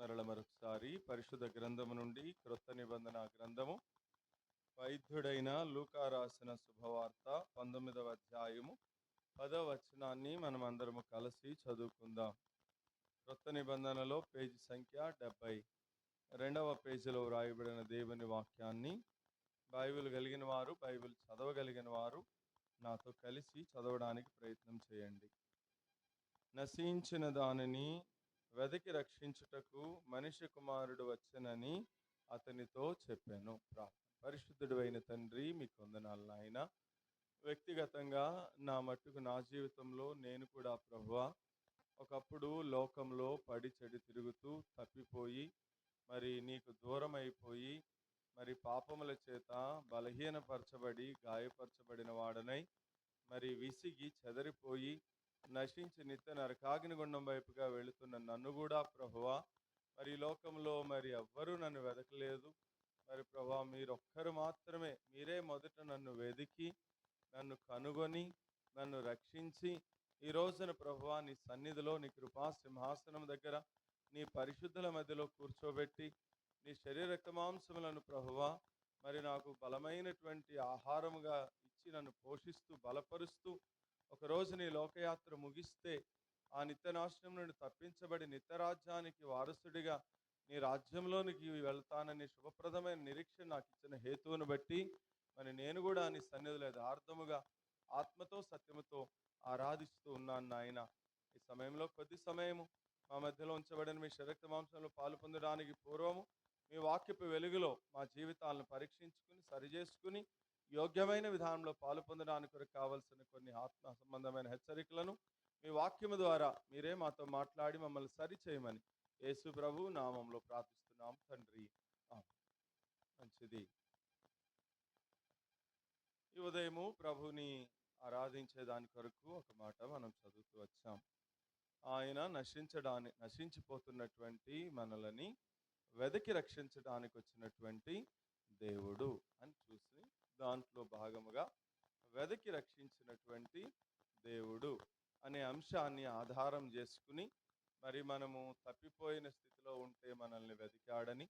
మరొకసారి పరిశుద్ధ గ్రంథము నుండి క్రొత్త నిబంధన గ్రంథము వైద్యుడైన లూకా రాసిన శుభవార్త 19వ అధ్యాయము 10వ వచనాన్ని మనం అందరము కలిసి చదువుకుందాం. క్రొత్త నిబంధనలో పేజీ సంఖ్య 72వ పేజీలో వ్రాయబడిన దేవుని వాక్యాన్ని బైబిల్ కలిగిన వారు, బైబిల్ చదవగలిగిన వారు నాతో కలిసి చదవడానికి ప్రయత్నం చేయండి. నశించిన దానిని వెదకి రక్షించుటకు మనిషి కుమారుడు వచ్చెనని అతనితో చెప్పాను. ప్రార్థన. పరిశుద్ధుడు అయిన తండ్రి, మీకు వందనాలు నాయన. వ్యక్తిగతంగా నా మట్టుకు నా జీవితంలో నేను కూడా ప్రభువా ఒకప్పుడు లోకంలో పడి చెడి తిరుగుతూ తప్పిపోయి మరి నీకు దూరం అయిపోయి మరి పాపముల చేత బలహీనపరచబడి గాయపరచబడిన వాడనై మరి విసిగి చెదరిపోయి నశించి నిత్య నరకాగ్ని గుండం వైపుగా వెళుతున్న నన్ను కూడా ప్రభువా మరి ఈ లోకంలో మరి ఎవ్వరూ నన్ను వెదకలేదు. మరి ప్రభువా మీరొక్కరు మాత్రమే, మీరే మొదట నన్ను వెదికి నన్ను కనుగొని నన్ను రక్షించి ఈ రోజున ప్రభువా నీ సన్నిధిలో నీ కృపా సింహాసనం దగ్గర నీ పరిశుద్ధుల మధ్యలో కూర్చోబెట్టి నీ శరీర రక్తమాంసములను ప్రభువా మరి నాకు బలమైనటువంటి ఆహారముగా ఇచ్చి నన్ను పోషిస్తూ బలపరుస్తూ ఒకరోజు నీ లోకయాత్ర ముగిస్తే ఆ నిత్యనాశనం నుండి తప్పించబడి నిత్యరాజ్యానికి వారసుడిగా నీ రాజ్యంలోనికి వెళ్తానని శుభప్రదమైన నిరీక్షణ నాకు ఇచ్చిన హేతువును బట్టి మరి నేను కూడా నీ సన్నిధిలో యథార్థముగా ఆత్మతో సత్యముతో ఆరాధిస్తూ ఉన్నాను నాయన. ఈ సమయంలో కొద్ది సమయము మా మధ్యలో ఉంచబడిన మీ శరీర మాంసంలో పాలు పొందడానికి పూర్వము మీ వాక్యపు వెలుగులో మా జీవితాలను పరీక్షించుకుని సరిచేసుకుని యోగ్యమైన విధానంలో పాలు పొందడానికి కావలసిన కొన్ని ఆత్మ సంబంధమైన హెచ్చరికలను మీ వాక్యము ద్వారా మీరే మాతో మాట్లాడి మమ్మల్ని సరిచేయమని యేసు ప్రభు నామంలో ప్రార్థిస్తున్నాం తండ్రి. మంచిది. ఈ ఉదయము ప్రభుని ఆరాధించే దాని కొరకు ఒక మాట మనం చదువుతూ వచ్చాం. ఆయన నశించిపోతున్నటువంటి మనలని వెదకి రక్షించడానికి వచ్చినటువంటి దేవుడు అని చూసి దాంట్లో భాగముగా వెదకి రక్షించినటువంటి దేవుడు అనే అంశాన్ని ఆధారం చేసుకుని మరి మనము తప్పిపోయిన స్థితిలో ఉంటే మనల్ని వెతికాడని,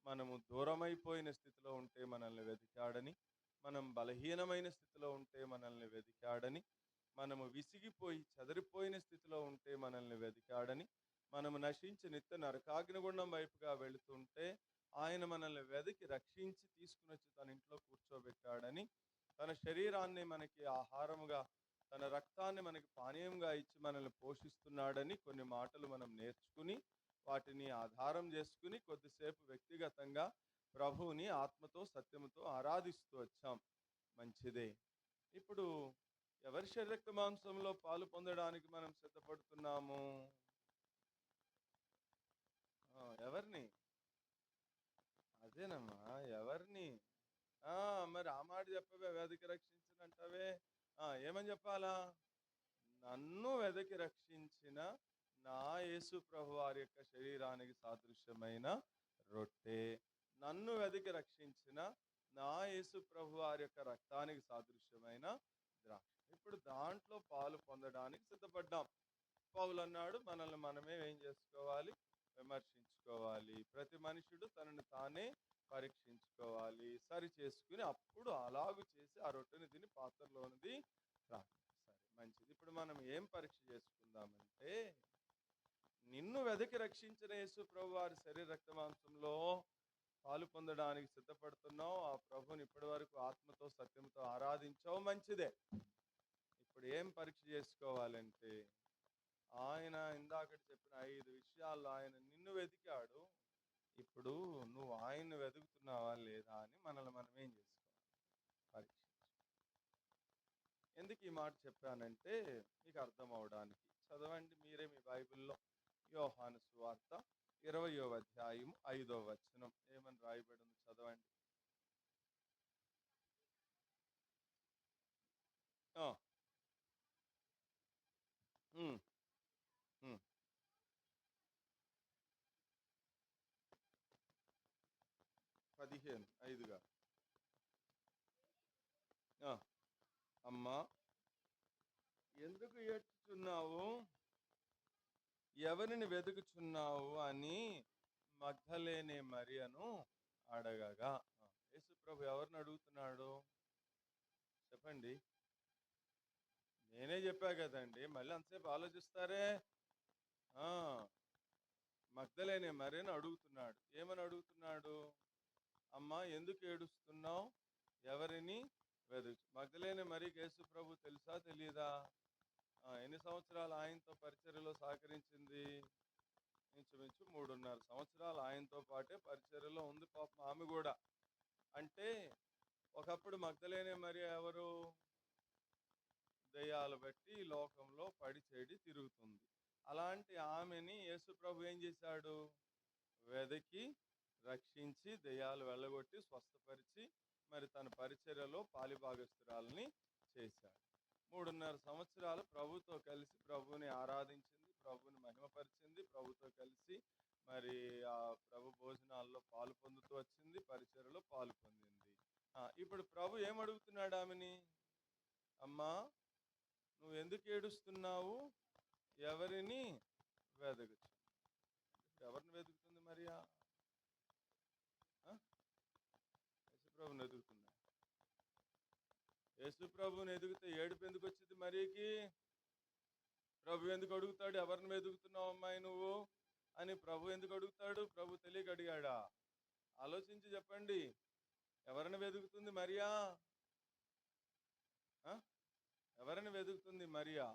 మనము దూరమైపోయిన స్థితిలో ఉంటే మనల్ని వెతికాడని, మనం బలహీనమైన స్థితిలో ఉంటే మనల్ని వెతికాడని, మనము విసిగిపోయి చెదరిపోయిన స్థితిలో ఉంటే మనల్ని వెతికాడని, మనము నశించి నిత్య నరకాగ్నిగుండం వైపుగా వెళుతుంటే ఆయన మనల్ని వెతికి రక్షించి తీసుకుని వచ్చి తన ఇంట్లో కూర్చోబెట్టాడని, తన శరీరాన్ని మనకి ఆహారముగా తన రక్తాన్ని మనకి పానీయంగా ఇచ్చి మనల్ని పోషిస్తున్నాడని కొన్ని మాటలు మనం నేర్చుకుని వాటిని ఆధారం చేసుకుని కొద్దిసేపు వ్యక్తిగతంగా ప్రభువుని ఆత్మతో సత్యముతో ఆరాధిస్తూ వచ్చాం. మంచిదే. ఇప్పుడు ఎవరి శరీర మాంసంలో పాలు పొందడానికి మనం సిద్ధపడుతున్నాము? ఎవరిని? అదేనమ్మా, ఎవరిని? మరి ఆ మాట చెప్పవే, వెదకి రక్షించినంటవే. ఏమని చెప్పాలా? నన్ను వెదకి రక్షించిన నా యేసు ప్రభు వారి యొక్క శరీరానికి సాదృశ్యమైన రొట్టె, నన్ను వెదకి రక్షించిన నా యేసు ప్రభు వారి యొక్క రక్తానికి సాదృశ్యమైన ద్రాక్ష. ఇప్పుడు దాంట్లో పాలు పొందడానికి సిద్ధపడ్డాం. పౌలు అన్నాడు, మనల్ని మనమే ఏం చేసుకోవాలి? విమర్శించుకోవాలి. ప్రతి మనుషుడు తనను తానే పరీక్షించుకోవాలి, సరి చేసుకుని అప్పుడు అలాగు చేసి ఆ రొట్టెని తిని పాత్రలోనిది త్రాగాలి. సరే, మంచిది. ఇప్పుడు మనం ఏం పరీక్ష చేసుకుందామంటే, నిన్ను వెదకి రక్షించిన యేసు ప్రభు వారి శరీర రక్తమాంసంలో పాలు పొందడానికి సిద్ధపడుతున్నావు. ఆ ప్రభుని ఇప్పటి వరకు ఆత్మతో సత్యంతో ఆరాధించావు, మంచిదే. ఇప్పుడు ఏం పరీక్ష చేసుకోవాలంటే, ఆయన ఇందాకటి చెప్పిన 5 విషయాల్లో ఆయన నిన్ను వెతికాడు. ఇప్పుడు నువ్వు ఆయన్ని వెతుకుతున్నావా లేదా అని మనల్ని మనం ఏం చేసుకోవాలి? పరీక్షించు. ఎందుకు ఈ మాట చెప్పానంటే మీకు అర్థం అవడానికి. చదవండి మీరే మీ బైబిల్లో యోహాను సువార్త 20వ అధ్యాయం 5వ వచనం ఏమని రాయబడి ఉంది? చదవండి. 15:5గా. అమ్మా, ఎందుకు ఏడ్చుచున్నావు? ఎవరిని వెతుకుచున్నావు అని మగ్ధలేనే మరియను అడగగా. యేసు ప్రభు ఎవరిని అడుగుతున్నాడు చెప్పండి? నేనే చెప్పా కదండి, మళ్ళీ అంతసేపు ఆలోచిస్తారే. ఆ మగ్ధలేనే మరియను అడుగుతున్నాడు. ఏమని అడుగుతున్నాడు? అమ్మా, ఎందుకు ఏడుస్తున్నావు? ఎవరిని వెతుకు. మగ్ధలేనే మరియకి యేసు ప్రభు తెలుసా తెలియదా? ఎన్ని సంవత్సరాలు ఆయనతో పరిచర్యలో సహకరించింది? ఇంచుమించు 3.5 సంవత్సరాలు ఆయనతో పాటే పరిచర్యలో ఉంది పాపం ఆమె కూడా. అంటే ఒకప్పుడు మగ్ధలేనే మరి ఎవరు? దయ్యాలు బట్టి లోకంలో పడి చెడి తిరుగుతుంది. అలాంటి ఆమెని యేసు ప్రభు ఏం చేశాడు? వెదకి రక్షించి దయ్యాలు వెళ్ళగొట్టి స్వస్థపరిచి మరి తన పరిచర్యలో పాలిభాగస్తురాలని చేశాడు. 3.5 సంవత్సరాలు ప్రభుతో కలిసి ప్రభుని ఆరాధించింది, ప్రభుని మహిమపరిచింది, ప్రభుతో కలిసి మరి ఆ ప్రభు భోజనాల్లో పాలు పొందుతూ వచ్చింది, పరిచర్యలో పాలు పొందింది. ఇప్పుడు ప్రభు ఏమడుగుతున్నాడు ఆమెని? అమ్మా, నువ్వు ఎందుకు ఏడుస్తున్నావు? ఎవరిని వెదకుచు. ఎవరిని వెతుకుతుంది మరియా? యేసుప్రభుని ఎదుగుతున్నా. యేసుప్రభుని ఎదుగుతే ఏడుపు ఎందుకు వచ్చింది మరియకి? ప్రభు ఎందుకు అడుగుతాడు ఎవరిని వెతుకుతున్నావు అమ్మాయి నువ్వు అని? ప్రభు ఎందుకు అడుగుతాడు? ప్రభు తెలియక అడిగాడా? ఆలోచించి చెప్పండి. ఎవరిని వెతుకుతుంది మరియా? ఎవరిని వెతుకుతుంది మరియా?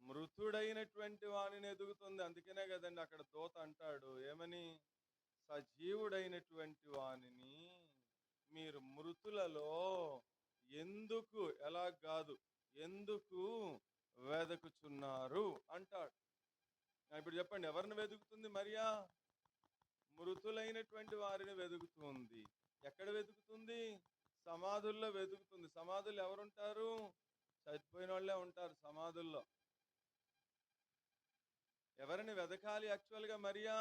మృతుడైనటువంటి వాణిని ఎదుగుతుంది. అందుకనే కదండి అక్కడ దూత అంటాడు ఏమని? సజీవుడైనటువంటి వాణిని మీరు మృతులలో ఎందుకు, ఎలా కాదు, ఎందుకు వెదకుచున్నారు అంటాడు. ఇప్పుడు చెప్పండి, ఎవరిని వెతుకుతుంది మరియా? మృతులైనటువంటి వారిని వెతుకుతుంది. ఎక్కడ వెతుకుతుంది? సమాధుల్లో వెతుకుతుంది. సమాధుల్లో ఎవరుంటారు? చచ్చిపోయిన వాళ్ళే ఉంటారు సమాధుల్లో. ఎవరిని వెదకాలి యాక్చువల్గా మరియా?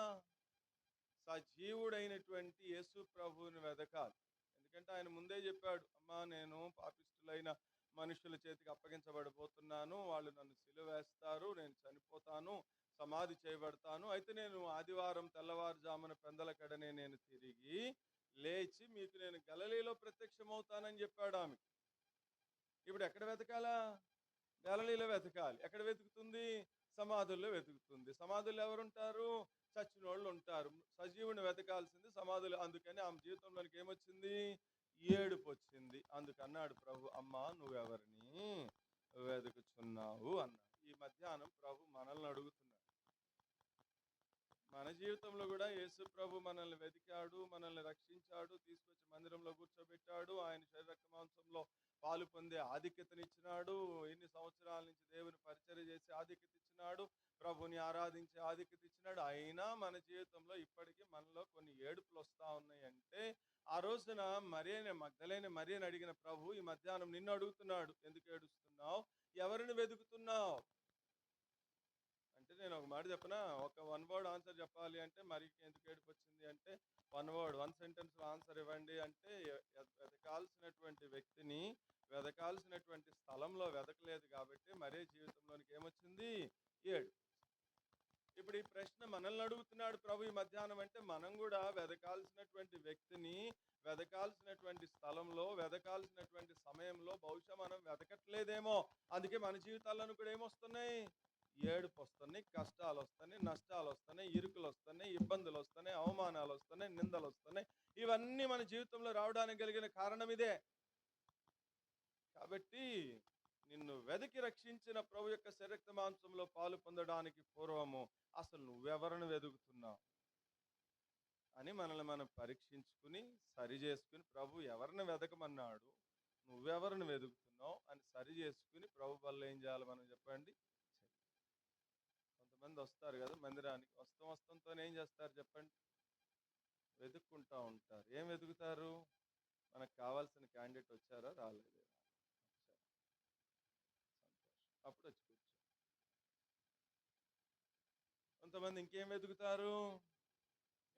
సజీవుడైనటువంటి యేసు ప్రభువుని వెదకాలి. ఎందుకంటే ఆయన ముందే చెప్పాడు, అమ్మా నేను పాపిష్టులైన మనుషుల చేతికి అప్పగించబడిపోతున్నాను, వాళ్ళు నన్ను సిలువ వేస్తారు, నేను చనిపోతాను, సమాధి చేయబడతాను, అయితే నేను ఆదివారం తెల్లవారుజామున పెందలకడనే నేను తిరిగి లేచి మీకు నేను గలిలీలో ప్రత్యక్షమవుతానని చెప్పాడు ఆమె. ఇప్పుడు ఎక్కడ వెతకాలా? గలిలీలో వెతకాలి. ఎక్కడ వెతుకుతుంది? సమాధుల్లో వెతుకుతుంది. సమాధుల్లో ఎవరుంటారు? చచ్చిన వాళ్ళు ఉంటారు. సజీవుని వెతకాల్సింది సమాధులు. అందుకని ఆమె జీవితంలోనికి ఏమొచ్చింది? ఏడుపు వచ్చింది. అందుకన్నాడు ప్రభు, అమ్మా నువ్వెవరిని వెతుకుచున్నావు అన్నాడు. ఈ మధ్యాహ్నం ప్రభు మనల్ని అడుగుతున్నాడు. మన జీవితంలో కూడా యేసు ప్రభు మనల్ని వెతికాడు, మనల్ని రక్షించాడు, తీసుకొచ్చి మందిరంలో కూర్చోబెట్టాడు, ఆయన శరీర మాంసంలో పాలు పొందే ఆధిక్యతనిచ్చినాడు. ఎన్ని సంవత్సరాల నుంచి దేవుని పరిచర్య చేసి ఆధిక్యత ఇచ్చినాడు, ప్రభుని ఆరాధించే ఆధిక్యత ఇచ్చినాడు. అయినా మన జీవితంలో ఇప్పటికీ మనలో కొన్ని ఏడుపులు వస్తా ఉన్నాయంటే ఆ రోజున మగ్ధలేని మరియని అడిగిన ప్రభు ఈ మధ్యాహ్నం నిన్ను అడుగుతున్నాడు, ఎందుకు ఏడుస్తున్నావు? ఎవరిని వెతుకుతున్నావు అంటే, నేను ఒక మాట చెప్పనా? ఒక 1 వర్డ్ ఆన్సర్ చెప్పాలి అంటే మరికి ఎందుకు ఏడుపు వచ్చింది అంటే 1 వర్డ్ 1 సెంటెన్స్ ఆన్సర్ ఇవ్వండి అంటే వెతకాల్సినటువంటి వ్యక్తిని వెతకాల్సినటువంటి స్థలంలో వెతకలేదు కాబట్టి మరీ జీవితంలోనికి ఏమొచ్చింది? ఏడుపు. ఇప్పుడు ఈ ప్రశ్న మనల్ని అడుగుతున్నాడు ప్రభు ఈ మధ్యాహ్నం. అంటే మనం కూడా వెతకాల్సినటువంటి వ్యక్తిని వెతకాల్సినటువంటి స్థలంలో వెతకాల్సినటువంటి సమయంలో బహుశా మనం వెతకట్లేదేమో. అందుకే మన జీవితాలను కూడా ఏమొస్తున్నాయి? ఏడుపు వస్తున్నాయి, కష్టాలు వస్తున్నాయి, నష్టాలు వస్తున్నాయి, ఇరుకులు వస్తున్నాయి, ఇబ్బందులు వస్తున్నాయి, అవమానాలు వస్తున్నాయి, నిందలు వస్తున్నాయి. ఇవన్నీ మన జీవితంలో రావడానికి కలిగిన కారణం ఇదే. కాబట్టి నిన్ను వెతికి రక్షించిన ప్రభు యొక్క శరీర మాంసంలో పాలు పొందడానికి పూర్వము అసలు నువ్వెవరిని వెతుకుతున్నావు అని మనల్ని మనం పరీక్షించుకుని సరి చేసుకుని, ప్రభు ఎవరిని వెతకమన్నాడు, నువ్వెవరిని వెతుకుతున్నావు అని సరి చేసుకుని ప్రభు వల్ల ఏం చేయాలి మనం చెప్పండి? కొంతమంది వస్తారు కదా మందిరానికి, వస్తాంతోనే ఏం చేస్తారు చెప్పండి? వెతుక్కుంటా ఉంటారు. ఏం వెతుకుతారు? మనకు కావాల్సిన క్యాండిడేట్ వచ్చారా రాలేదా, అప్పుడు వచ్చి కూర్చో. కొంతమంది ఇంకేం వెతుకుతారు?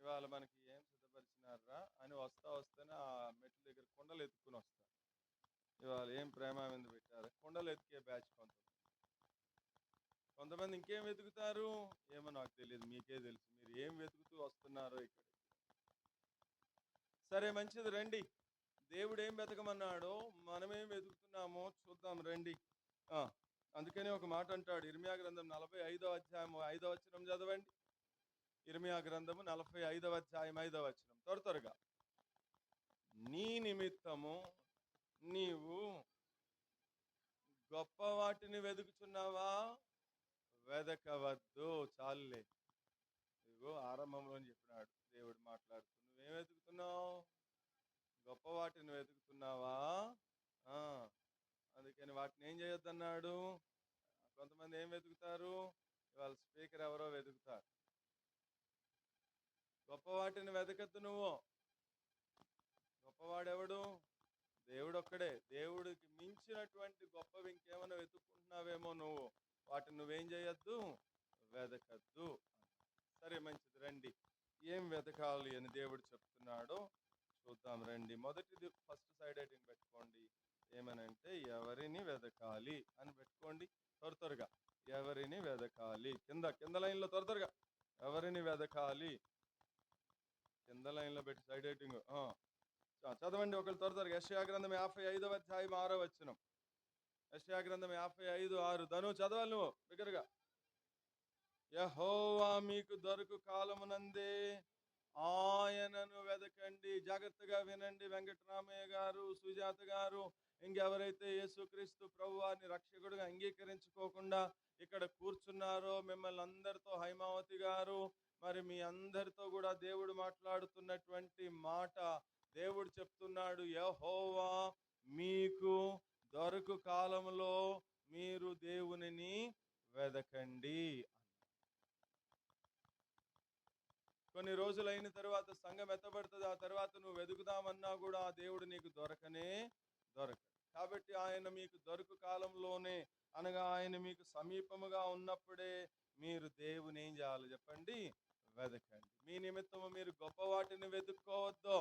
ఇవాళ మనకి ఏం సిద్ధపరిచినారా అని వస్తేనే ఆ మెట్ల దగ్గర కొండలు ఎత్తుకుని వస్తారు. ఇవాళ ఏం ప్రేమ మీద పెట్టారు, కొండలు ఎత్తికే బ్యాచ్ కొంతమంది. కొంతమంది ఇంకేం వెతుకుతారు, ఏమో నాకు తెలియదు, మీకే తెలుసు మీరు ఏం వెతుకుతూ వస్తున్నారో ఇక్కడ. సరే మంచిది, రండి. దేవుడు ఏం వెతకమన్నాడో మనమేం వెతుకుతున్నామో చూద్దాం రండి. ఆ, అందుకనే ఒక మాట అంటాడు, ఇర్మియా గ్రంథం 45వ అధ్యాయం 5వ వచనం చదవండి. ఇర్మియా గ్రంథము 45వ అధ్యాయం 5వ వచనం, త్వరగా. నీ నిమిత్తము నీవు గొప్ప వాటిని వెతుకుతున్నావా? వెదకవద్దు, చాలులే. ఇదిగో ఆరంభంలో చెప్పినాడు దేవుడు మాట్లాడుతూ, నువ్వేం వెతుకుతున్నావు? గొప్ప వాటిని వెతుకుతున్నావా? అందుకని వాటిని ఏం చేయొద్దన్నాడు. కొంతమంది ఏం వెతుకుతారు, ఇవాళ స్పీకర్ ఎవరో వెతుకుతారు. గొప్ప వాటిని వెతకద్దు నువ్వు. గొప్పవాడెవడు? దేవుడు ఒక్కడే. దేవుడికి మించినటువంటి గొప్పవి ఇంకేమైనా వెతుక్కుంటున్నావేమో నువ్వు, వాటిని నువ్వేం చేయొద్దు, వెతకద్దు. సరే మంచిది, రండి. ఏం వెతకాలి అని దేవుడు చెప్తున్నాడో చూద్దాం రండి. మొదటిది ఫస్ట్ సైడ్ హెడ్డింగ్ పెట్టుకోండి, ఏమనంటే ఎవరిని వెతకాలి అని పెట్టుకోండి. త్వరగా ఎవరిని వెతకాలి, కింద లైన్లో త్వరగా ఎవరిని వెతకాలి, కింద లైన్లో పెట్టి సైడ్ హెడ్డింగ్ చదవండి ఒకళ్ళు త్వరగా. యెషయా గ్రంథం 55వ అధ్యాయం 6వ వచనం. యెషయా గ్రంథం 55:6. ధను చదవాలి నువ్వు బిగ్గరగా. యెహోవా మీకు దొరకు కాలమునందే ఆయనను వెదకండి. జాగ్రత్తగా వినండి వెంకటరామయ్య గారు, సుజాత గారు, ఇంకెవరైతే యేసుక్రీస్తు ప్రభువారిని రక్షకుడిగా అంగీకరించుకోకుండా ఇక్కడ కూర్చున్నారో మిమ్మల్ని అందరితో, హైమావతి గారు, మరి మీ అందరితో కూడా దేవుడు మాట్లాడుతున్నటువంటి మాట, దేవుడు చెప్తున్నాడు, యెహోవా మీకు దొరకు కాలంలో మీరు దేవునిని వెదకండి. కొన్ని రోజులైన తర్వాత సంఘం ఎత్తబడుతుంది. ఆ తర్వాత నువ్వు వెతుకుదామన్నా కూడా ఆ దేవుడు నీకు దొరకనే దొరకడు. కాబట్టి ఆయన మీకు దొరకు కాలంలోనే, అనగా ఆయన మీకు సమీపముగా ఉన్నప్పుడే మీరు దేవుని ఏం చేయాలి చెప్పండి, వెదకండి. మీ నిమిత్తము మీరు గొప్ప వాటిని వెతుక్కోవద్దు,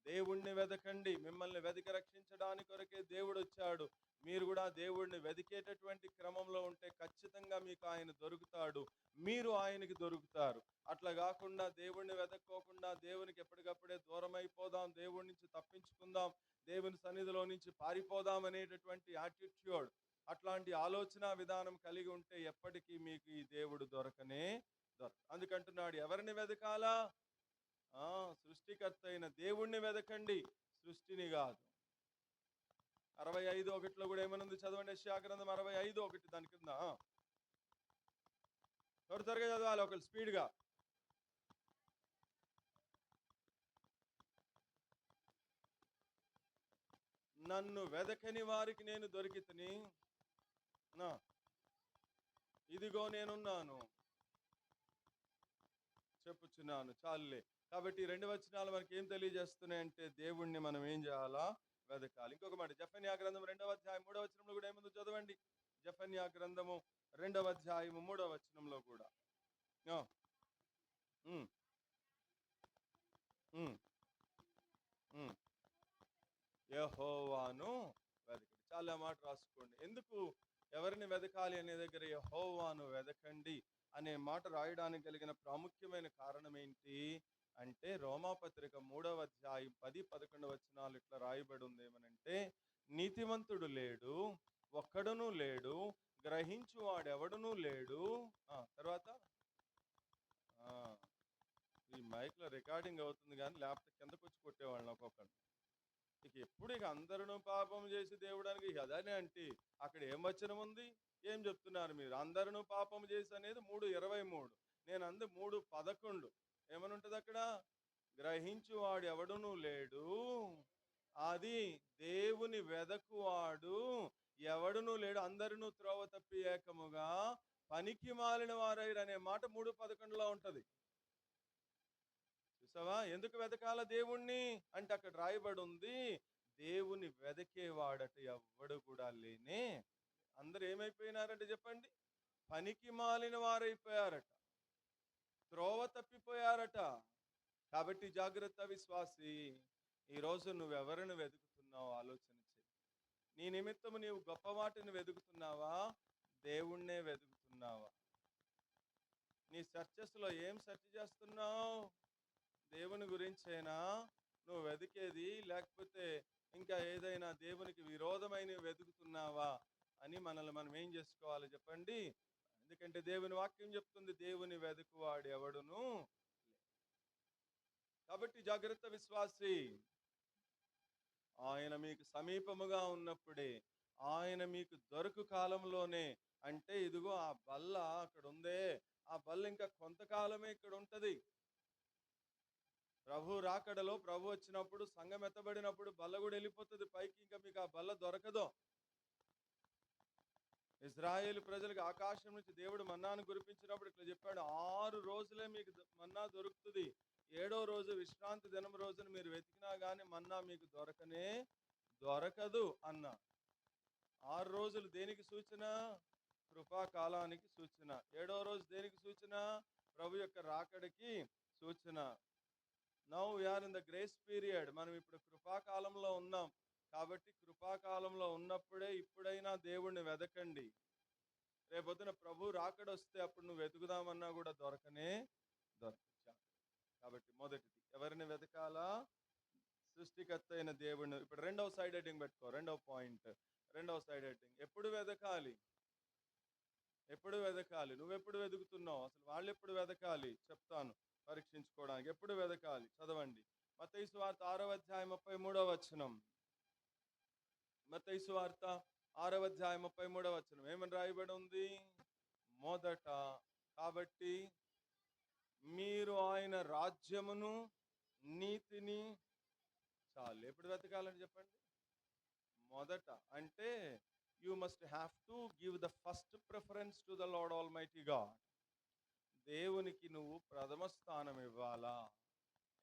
దేవుణ్ణి వెదకండి. మిమ్మల్ని వెతికి రక్షించడానికి కొరకే దేవుడు వచ్చాడు. మీరు కూడా దేవుడిని వెతికేటటువంటి క్రమంలో ఉంటే ఖచ్చితంగా మీకు ఆయన దొరుకుతాడు, మీరు ఆయనకి దొరుకుతారు. అట్లా కాకుండా దేవుణ్ణి వెతక్కోకుండా దేవునికి ఎప్పటికప్పుడే దూరం అయిపోదాం, దేవుడి నుంచి తప్పించుకుందాం, దేవుని సన్నిధిలో నుంచి పారిపోదాం అనేటటువంటి యాటిట్యూడ్, అట్లాంటి ఆలోచన విధానం కలిగి ఉంటే ఎప్పటికీ మీకు ఈ దేవుడు దొరకనే దొరకదు. అందుకంటున్నాడు ఎవరిని వెతకాలా? సృష్టికర్త అయిన దేవుణ్ణి వెదకండి, సృష్టిని కాదు. 65:1 కూడా ఏమనుంది చదవండి. యెషయా గ్రంథం 65:1 దాని కింద త్వరగా చదవాలి ఒకళ్ళు స్పీడ్గా. నన్ను వెదకని వారికి నేను దొరికితిని, ఇదిగో నేనున్నాను చెప్పుచున్నాను. చాలులే. కాబట్టి 2 వచనాలు మనకి ఏం తెలియజేస్తున్నాయంటే దేవుణ్ణి మనం ఏం చేయాలా, వెదకాలి. ఇంకొక మాట జెఫన్యా గ్రంథం 2వ అధ్యాయం 3వ వచనంలో కూడా ఏముందో చదవండి. జెఫన్యా గ్రంథము 2వ అధ్యాయం 3వ వచనంలో కూడా యెహోవాను వెదకండి. చాలా మాట రాసుకోండి. ఎందుకు ఎవరిని వెదకాలి అనే దగ్గర యెహోవాను వెదకండి అనే మాట రాయడానికి కలిగిన ప్రాముఖ్యమైన కారణం ఏంటి అంటే, రోమాపత్రిక 3వ అధ్యాయం 10-11 వచనాలు ఇట్లా రాయబడి ఉంది. ఏమనంటే, నీతిమంతుడు లేడు, ఒక్కడునూ లేడు, గ్రహించువాడెవడునూ లేడు. తర్వాత ఈ మైక్ లో రికార్డింగ్ అవుతుంది కానీ లేకపోతే కిందకు వచ్చి కొట్టేవాళ్ళని ఒక్కొక్కరు. ఎప్పుడు ఇక అందరూ పాపం చేసి దేవుడానికి అదనే అంటే అక్కడ ఏం వచనం ఉంది, ఏం చెప్తున్నారు మీరు? అందరూ పాపం చేసి అనేది 3:23. నేను అంది 3:11. ఏమని ఉంటుంది అక్కడ? గ్రహించువాడు ఎవడునూ లేడు, అది దేవుని వెదకువాడు ఎవడునూ లేడు, అందరూ త్రోవ తప్పి ఏకముగా పనికి మాలిన వారైరు అనే మాట 3:11లో ఉంటది. చూసావా? ఎందుకు వెతకాల దేవుణ్ణి అంటే అక్కడ రాయబడి ఉంది, దేవుని వెదకేవాడట ఎవ్వడు కూడా లేనే. అందరు ఏమైపోయినారంటే చెప్పండి, పనికి మాలిన వారైపోయారట, త్రోవ తప్పిపోయారట. కాబట్టి జాగ్రత్త విశ్వాసి, ఈరోజు నువ్వెవరిని వెతుకుతున్నావు ఆలోచన చెయ్యి. నీ నిమిత్తము నీవు గొప్ప వాటిని వెతుకుతున్నావా, దేవుణ్ణే వెతుకుతున్నావా? వెతుకుతున్నావా? నీ సెర్చెస్లో ఏం సెర్చ్ చేస్తున్నావు? దేవుని గురించేనా నువ్వు వెతికేది, లేకపోతే ఇంకా ఏదైనా దేవునికి విరోధమైనవి వెతుకుతున్నావా అని మనల్ని మనం ఏం చేసుకోవాలి చెప్పండి? ఎందుకంటే దేవుని వాక్యం చెప్తుంది, దేవుని వెతుకువాడు ఎవడును. కాబట్టి జాగ్రత్త విశ్వాసి, ఆయన మీకు సమీపముగా ఉన్నప్పుడే, ఆయన మీకు దొరకు కాలంలోనే, అంటే ఇదిగో ఆ బల్ల అక్కడ ఉందే, ఆ బల్ల ఇంకా కొంతకాలమే ఇక్కడ ఉంటది. ప్రభు రాకడలో, ప్రభు వచ్చినప్పుడు, సంఘం ఎత్తబడినప్పుడు బల్ల కూడా వెళ్ళిపోతుంది పైకి, ఇంకా మీకు ఆ బల్ల దొరకదు. ఇజ్రాయేలు ప్రజలకు ఆకాశం నుంచి దేవుడు మన్నాను కురిపించినప్పుడు ఇట్లా చెప్పాడు, 6 రోజులే మీకు మన్నా దొరుకుతుంది, 7వ రోజు విశ్రాంతి దినం రోజున మీరు వెతికినా గానీ మన్నా మీకు దొరకదు అన్న. 6 రోజులు దేనికి సూచన? కృపాకాలానికి సూచన. 7వ రోజు దేనికి సూచన? ప్రభు యొక్క రాకడికి సూచన. Now we're in the grace period. మనం ఇప్పుడు కృపాకాలంలో ఉన్నాం. కాబట్టి కృపాకాలంలో ఉన్నప్పుడే ఇప్పుడైనా దేవుణ్ణి వెదకండి. రేపొద్దున ప్రభు రాకడొస్తే అప్పుడు నువ్వు వెతుకుదామన్నా కూడా దొరకదు. కాబట్టి మొదటిది ఎవరిని వెతకాలా? సృష్టికర్త అయిన దేవుడిని. ఇప్పుడు రెండవ సైడ్ హెడ్డింగ్ పెట్టుకో. రెండవ పాయింట్, రెండవ సైడ్ హెడ్డింగ్. ఎప్పుడు వెతకాలి? ఎప్పుడు వెతకాలి? నువ్వెప్పుడు వెతుకుతున్నావు? అసలు వాళ్ళు ఎప్పుడు వెతకాలి చెప్తాను పరీక్షించుకోవడానికి. ఎప్పుడు వెతకాలి? చదవండి. మత్తయి సువార్త 6వ అధ్యాయం 33వ వచనం. మత్తయి సువార్త 6వ అధ్యాయం 33వ వచనం ఏమని రాయబడి ఉంది? మొదట కాబట్టి మీరు ఆయన రాజ్యమును నీతిని చాలు. ఎప్పుడు వెతకాలని చెప్పండి? మొదట. అంటే you must have to give the first preference to the lord almighty God. దేవునికి నువ్వు ప్రథమ స్థానం ఇవ్వాలా.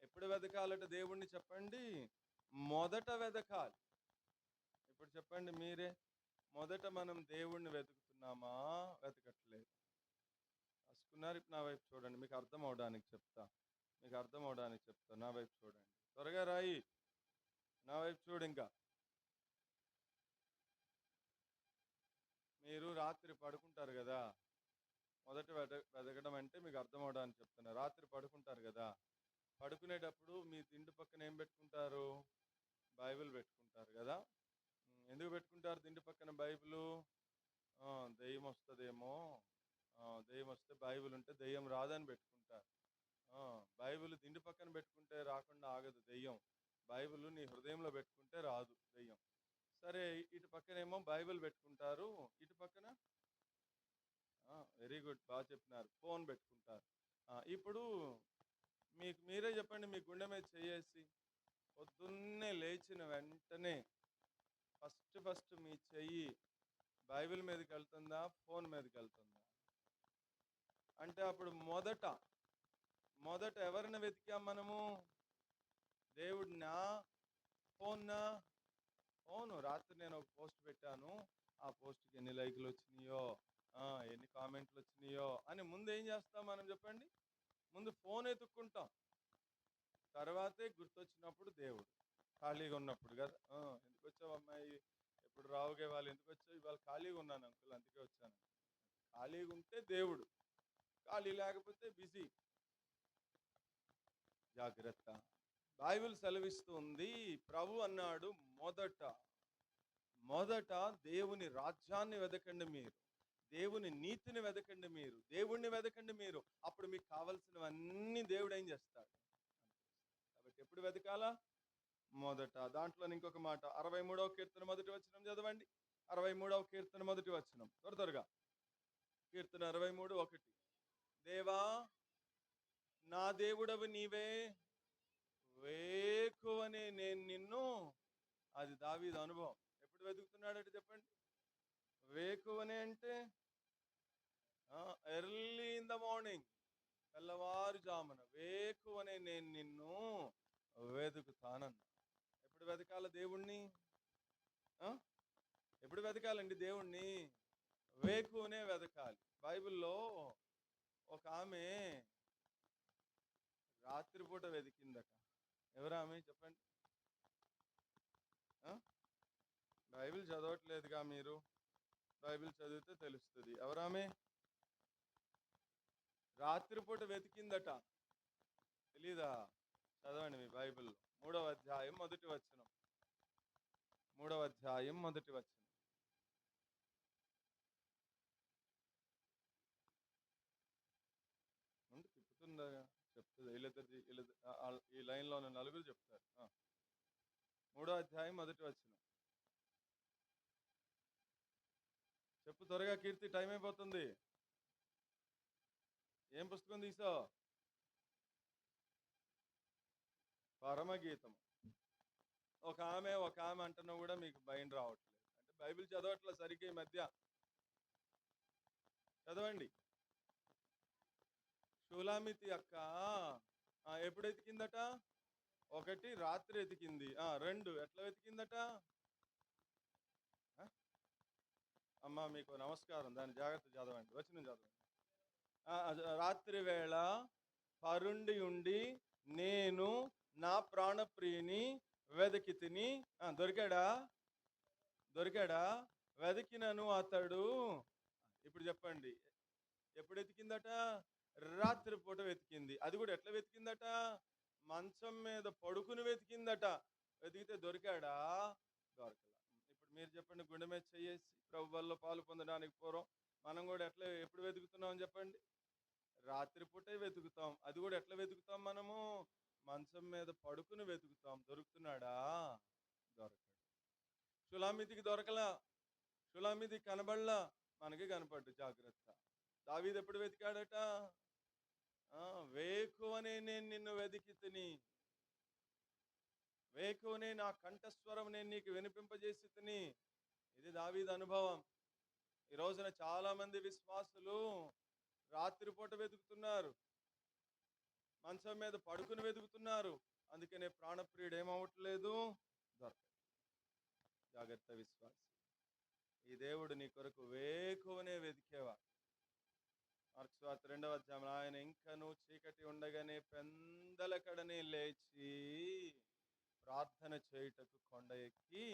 ఎప్పుడు వెతకాలట దేవుణ్ణి చెప్పండి? మొదట వెతకాలి. ఇప్పుడు చెప్పండి మీరే, మొదట మనం దేవుణ్ణి వెతుకుతున్నామా, వెతకట్లేదు? రాసుకున్నారు? నా వైపు చూడండి, మీకు అర్థం అవడానికి చెప్తా. నా వైపు చూడండి, త్వరగా రాయి. నా వైపు చూడు. ఇంకా మీరు రాత్రి పడుకుంటారు కదా, మొదట వెతకడం అంటే మీకు అర్థం అవడానికి చెప్తున్నా. రాత్రి పడుకుంటారు కదా, పడుకునేటప్పుడు మీ దిండు పక్కన ఏం పెట్టుకుంటారు? బైబిల్ పెట్టుకుంటారు కదా. ఎందుకు పెట్టుకుంటారు దిండు పక్కన బైబిలు? దెయ్యం వస్తుందేమో, దెయ్యం వస్తే బైబిల్ ఉంటే దెయ్యం రాదని పెట్టుకుంటారు. బైబిల్ దిండు పక్కన పెట్టుకుంటే రాకుండా ఆగదు దెయ్యం. బైబిల్ నీ హృదయంలో పెట్టుకుంటే రాదు దెయ్యం. సరే, ఇటు పక్కనేమో బైబిల్ పెట్టుకుంటారు, ఇటు పక్కన వెరీ గుడ్, బాగా చెప్పినారు, ఫోన్ పెట్టుకుంటారు. ఇప్పుడు మీకు మీరే చెప్పండి, మీ గుండె మీద చేయేసి, పొద్దున్నే లేచిన వెంటనే ఫస్ట్ మీ చెయ్యి బైబిల్ మీదకి వెళ్తుందా, ఫోన్ మీదకి వెళ్తుందా? అంటే అప్పుడు మొదట ఎవరిని వెతికాం మనము? దేవుడినా, ఫోన్నా? ఫోను. రాత్రి నేను ఒక పోస్ట్ పెట్టాను, ఆ పోస్ట్కి ఎన్ని లైకులు వచ్చినాయో, ఎన్ని కామెంట్లు వచ్చినాయో అని ముందు ఏం చేస్తాం మనం చెప్పండి? ముందు ఫోన్ ఎత్తుక్కుంటాం, తర్వాతే గుర్తొచ్చినప్పుడు దేవుడు. ఖాళీగా ఉన్నప్పుడు కదా, ఎందుకు వచ్చావు అమ్మాయి, ఎప్పుడు రావుగే వాళ్ళు, ఎందుకు వచ్చావు? ఇవాళ ఖాళీగా ఉన్నాను అంకుల్, అందుకే వచ్చాను. ఖాళీగా ఉంటే దేవుడు, ఖాళీ లేకపోతే బిజీ. జాగ్రత్త. బైబిల్ సెలవిస్తుంది, ప్రభు అన్నాడు మొదట దేవుని రాజ్యాన్ని వెతకండి మీరు, దేవుని నీతిని వెతకండి మీరు, దేవుణ్ణి వెతకండి మీరు, అప్పుడు మీకు కావలసినవన్నీ దేవుడు ఏం చేస్తాడు. కాబట్టి ఎప్పుడు వెతకాలా? మొదట. దాంట్లో ఇంకొక మాట, 63వ కీర్తన మొదటి వచనం చదవండి. 63వ కీర్తన మొదటి వచనం, త్వరగా. కీర్తన 63:1. దేవా నా దేవుడవు నీవే, వేకువనే నేను నిన్ను. అది దావీదు అనుభవం. ఎప్పుడు వెతుకుతున్నాడంటే చెప్పండి? వేకువనే అంటే ఎర్లీ ఇన్ ద మార్నింగ్, తెల్లవారుజామున వేకువనే నేను నిన్ను వెతుకుతానన్న. ఎప్పుడు వెతకాల దేవుణ్ణి? ఎప్పుడు వెతకాలండి దేవుణ్ణి? వేకువనే వెతకాలి. బైబిల్లో ఒక ఆమె రాత్రిపూట వెతికిందట. ఎవరామె చెప్పండి? బైబిల్ చదవట్లేదుగా మీరు, బైబిల్ చదివితే తెలుస్తుంది ఎవరామె. రాత్రిపూట వెతికిందట. తెలీదా? చదవండి మీ బైబిల్. 3వ అధ్యాయం మొదటి వచనం. 3వ అధ్యాయం మొదటి వచనం. తిప్పుతుందా? చెప్తుంది. ఈ లైన్లో ఉన్న నలుగురు చెప్తారు. 3వ అధ్యాయం మొదటి వచనం. చెప్పు త్వరగా కీర్తి, టైం అయిపోతుంది. ఏం పుస్తకం తీసావు? పరమగీతం. ఒక ఆమె అంటున్నా కూడా మీకు భయం రావట్లేదు. అంటే బైబిల్ చదవట్లేదు సరిగ్గా ఈ మధ్య. చదవండి. షూలామితి అక్క ఎప్పుడు వెతికిందట? 1 రాత్రి వెతికింది. 2 ఎట్లా వెతికిందట? అమ్మా మీకు నమస్కారం, దాన్ని జాగ్రత్త చదవండి. వచనం చదవండి. రాత్రి వేళ పరుండి ఉండి నేను నా ప్రాణప్రియుని వెతికి తిని. దొరికాడా? వెతికినను అతడు. ఇప్పుడు చెప్పండి, ఎప్పుడు వెతికిందట? రాత్రిపూట వెతికింది. అది కూడా ఎట్లా వెతికిందట? మంచం మీద పడుకుని వెతికిందట. వెతికితే దొరికాడా? దొరకలా. ఇప్పుడు మీరు చెప్పండి, గుండె మీద చేసి ప్రభు వల్ల పాలు పొందడానికి పూర్వం మనం కూడా ఎప్పుడు వెతుకుతున్నాం అని చెప్పండి? రాత్రిపూటే వెతుకుతాం. అది కూడా ఎట్లా వెతుకుతాం? మనము మంచం మీద పడుకుని వెతుకుతాం. దొరుకుతున్నాడా? దొరకడు. షూలామితికి దొరకలా. షూలామితి కనబడలా, మనకి కనపడ్డు. జాగ్రత్త. దావీదు ఎప్పుడు వెతికాడట? వేకువనే నేను నిన్ను వెతికి తిని, వేకువనే నా కంఠస్వరం నేను నీకు వినిపింపజేసి తిని. ఇది దావీదు అనుభవం. ఈ రోజున చాలా మంది విశ్వాసులు రాత్రిపూట వెతుకుతున్నారు, మంచం మీద పడుకుని వెతుకుతున్నారు. అందుకనే ప్రాణప్రియుడు ఏమవట్లేదు, దొరకదు. జాగ్రత్త విశ్వాసి, ఈ దేవుడు నీ కొరకు వేకువనే వెతికేవాడు. మార్కు సువార్త 2వ అధ్యాయం, ఆయన ఇంకను చీకటి ఉండగానే పెందలకడనే లేచి ప్రార్థన చేయుటకు కొండ ఎక్కి.